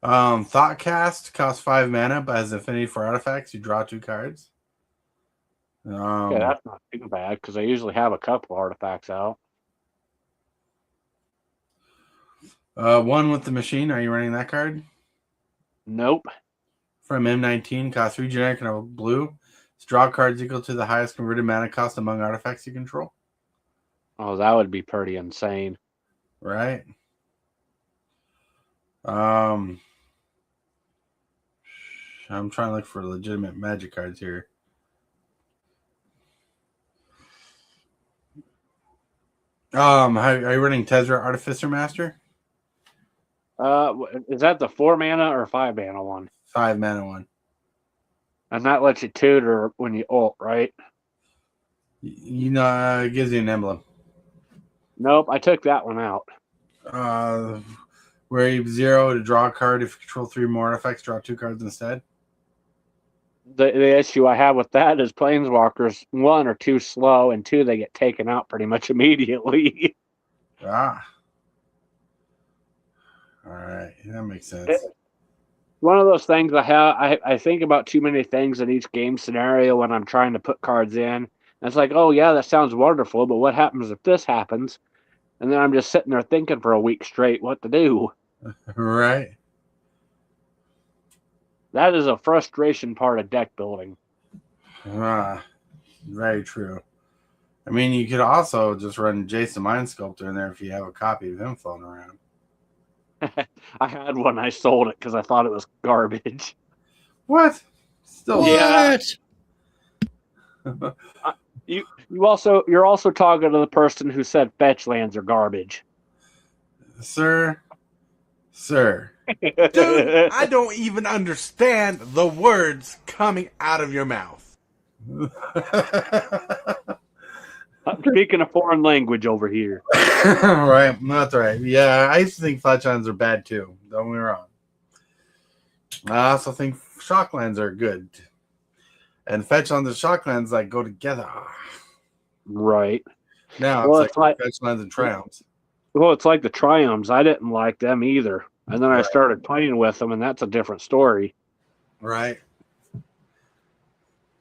Thoughtcast costs 5 mana, but has affinity for artifacts. You draw 2 cards. Yeah, that's not too bad because I usually have a couple artifacts out. One with the machine. Are you running that card? Nope. From M19, costs 3 generic and a blue. Draw cards equal to the highest converted mana cost among artifacts you control. Oh, that would be pretty insane. Right. I'm trying to look for legitimate magic cards here. Are you running Tezra Artificer Master? Is that the 4 mana or 5 mana one? 5 mana one. And that lets you tutor when you ult, right? You know, it gives you an emblem. Nope, I took that one out. Where you 0 to draw a card. If you control 3 more artifacts, draw 2 cards instead. The issue I have with that is Planeswalkers, 1, are too slow, and 2, they get taken out pretty much immediately. All right, that makes sense. One of those things I think about too many things in each game scenario when I'm trying to put cards in. And it's like, oh yeah, that sounds wonderful, but what happens if this happens? And then I'm just sitting there thinking for a week straight what to do. Right. That is a frustration part of deck building. Very true. I mean, you could also just run Jason Mind Sculptor in there if you have a copy of him floating around. I had one. I sold it because I thought it was garbage. What? Still, Yeah. You're also talking to the person who said fetch lands are garbage. Sir. Dude, I don't even understand the words coming out of your mouth. I'm speaking a foreign language over here. Right, that's right. Yeah, I used to think fetchlands are bad too. Don't get me wrong. I also think shocklands are good. And fetchlands and shocklands like go together. Right. Now Well, it's like fetchlands and triumphs. Well, it's like the Triumphs. I didn't like them either. And then I started playing with them, and that's a different story. Right.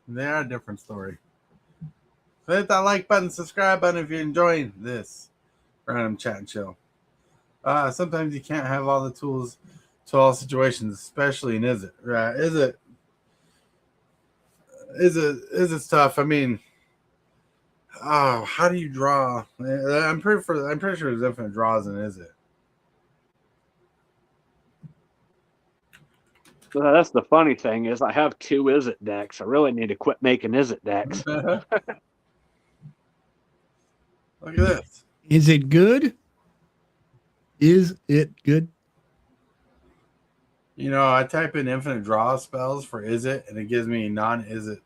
They are a different story. So hit that like button, subscribe button if you're enjoying this random chat and chill. Sometimes you can't have all the tools to all situations, especially in Is It? Right? Is it tough? I mean, how do you draw? I'm pretty sure there's infinite draws in Is It? So that's the funny thing is I have 2 Is It decks. I really need to quit making Is It decks. Look at this. Is it good? Is it good? You know, I type in infinite draw spells for Is It, and it gives me non-Is It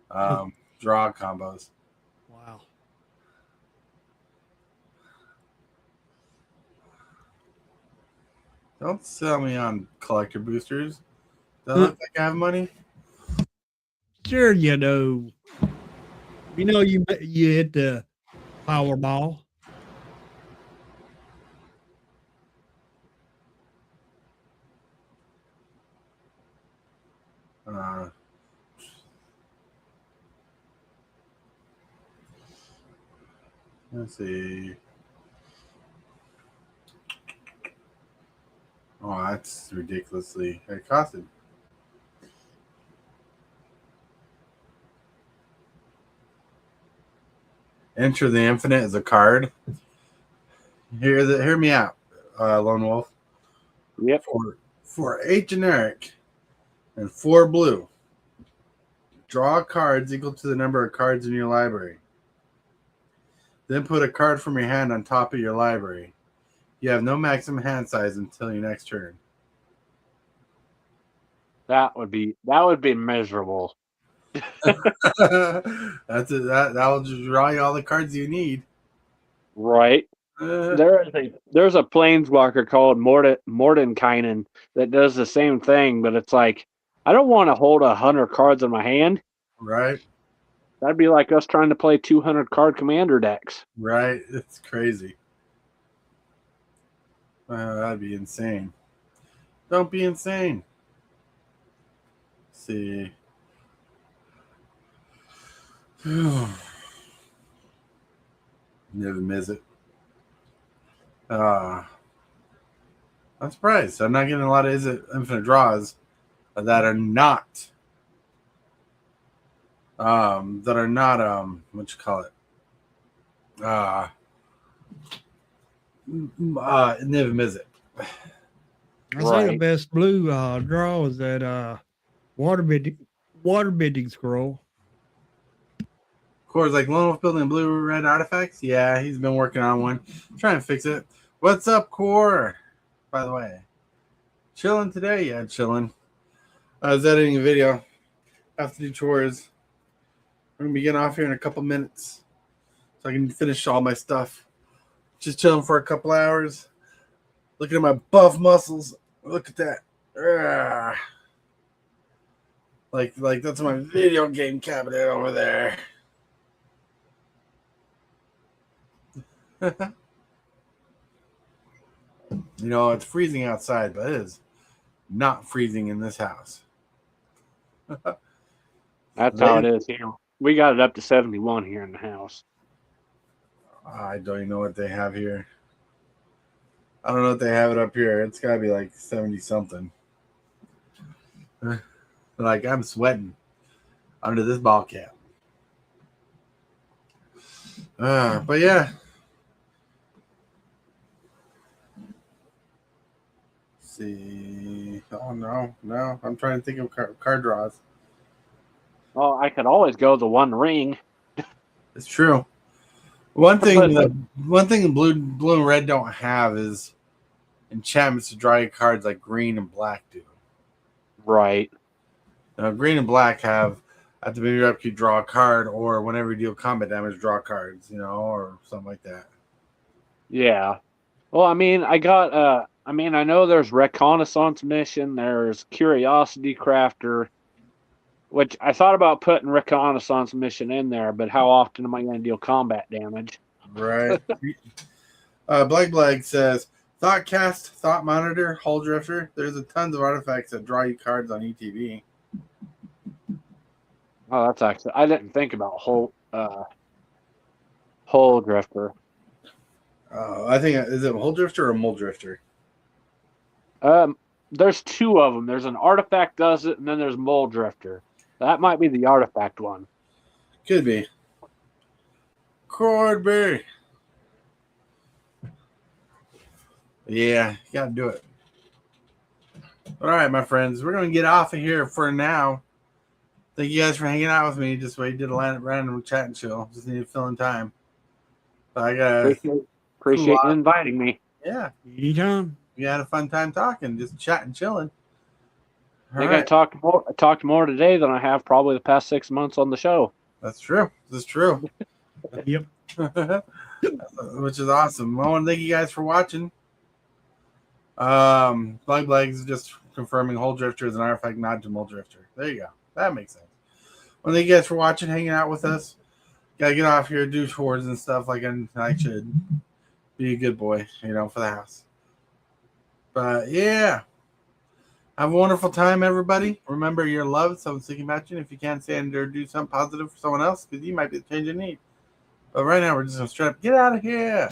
draw combos. Wow. Don't sell me on collector boosters. Does that look like I have money? Sure, you know. You know, you hit the Powerball. Let's see. Oh, that's ridiculously it costed. Enter the Infinite is a card. Hear me out, Lone Wolf. Yep. For 8 generic and 4 blue, draw cards equal to the number of cards in your library. Then put a card from your hand on top of your library. You have no maximum hand size until your next turn. That would be miserable. That's it. That'll just draw you all the cards you need. Right. There's a planeswalker called Mordenkainen that does the same thing, but it's like I don't want to hold 100 cards in my hand. Right. That'd be like us trying to play 200 card commander decks. Right. It's crazy. That'd be insane. Don't be insane. Let's see. Never miss it. I'm surprised. I'm not getting a lot of Is It Infinite draws that are not what you call it? Never miss it. I say the Right. best blue draw is that water bending scroll. Of course, like Lone Wolf building blue red artifacts. Yeah, he's been working on one. Trying to fix it. What's up, Core? By the way, chilling today. Yeah, chilling. I was editing a video. Have to do chores. We're gonna be getting off here in a couple minutes, so I can finish all my stuff. Just chilling for a couple hours. Looking at my buff muscles. Look at that. Like that's my video game cabinet over there. You know, it's freezing outside, but it is not freezing in this house. That's how it is here. We got it up to 71 here in the house. I don't even know what they have here. I don't know if they have it up here. It's got to be like 70 something. Like, I'm sweating under this ball cap. But yeah. Let's see. Oh, no. I'm trying to think of card draws. Well, I could always go the One Ring. It's true. One thing blue and red don't have is enchantments to draw your cards like green and black do. Right. Now, green and black have at the beginning of your upkeep draw a card, or whenever you deal combat damage, draw cards, or something like that. Yeah. Well, I mean, I know there's Reconnaissance Mission, there's Curiosity Crafter, which I thought about putting Reconnaissance Mission in there, but how often am I going to deal combat damage? Right. Black says, Thoughtcast, Thought Monitor, Hull Drifter. There's a tons of artifacts that draw you cards on ETB. Oh, that's actually, I didn't think about Hull Drifter. I think, is it Hull Drifter or Mole Drifter? There's two of them. There's an artifact does it, and then there's Mole Drifter. That might be the artifact one. Could be. Cordberry. Yeah, you gotta do it. All right, my friends, we're gonna get off of here for now. Thank you guys for hanging out with me. Just did a random chat and chill. Just needed to fill in time. So I got appreciate you inviting me. Yeah, Anytime. we had a fun time talking, just chatting, chilling. I think I talked more today than I have probably the past 6 months on the show. That's true. That's true. Yep. Which is awesome. I want to thank you guys for watching. Black is just confirming Hull Drifter is an artifact nod to Mole Drifter. There you go. That makes sense. Well, thank you guys for watching, hanging out with us. Gotta get off here, do chores and stuff like I should. Be a good boy, for the house. But yeah. Have a wonderful time, everybody. Remember, you're loved. Someone's thinking about you. And if you can't stand or do something positive for someone else, because you might be the change you need. But right now, we're just going to straight up get out of here.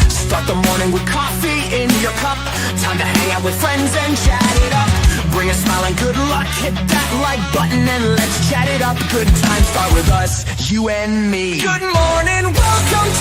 Start the morning with coffee in your cup. Time to hang out with friends and chat it up. Bring a smile and good luck. Hit that like button and let's chat it up. Good times start with us, you and me. Good morning, welcome to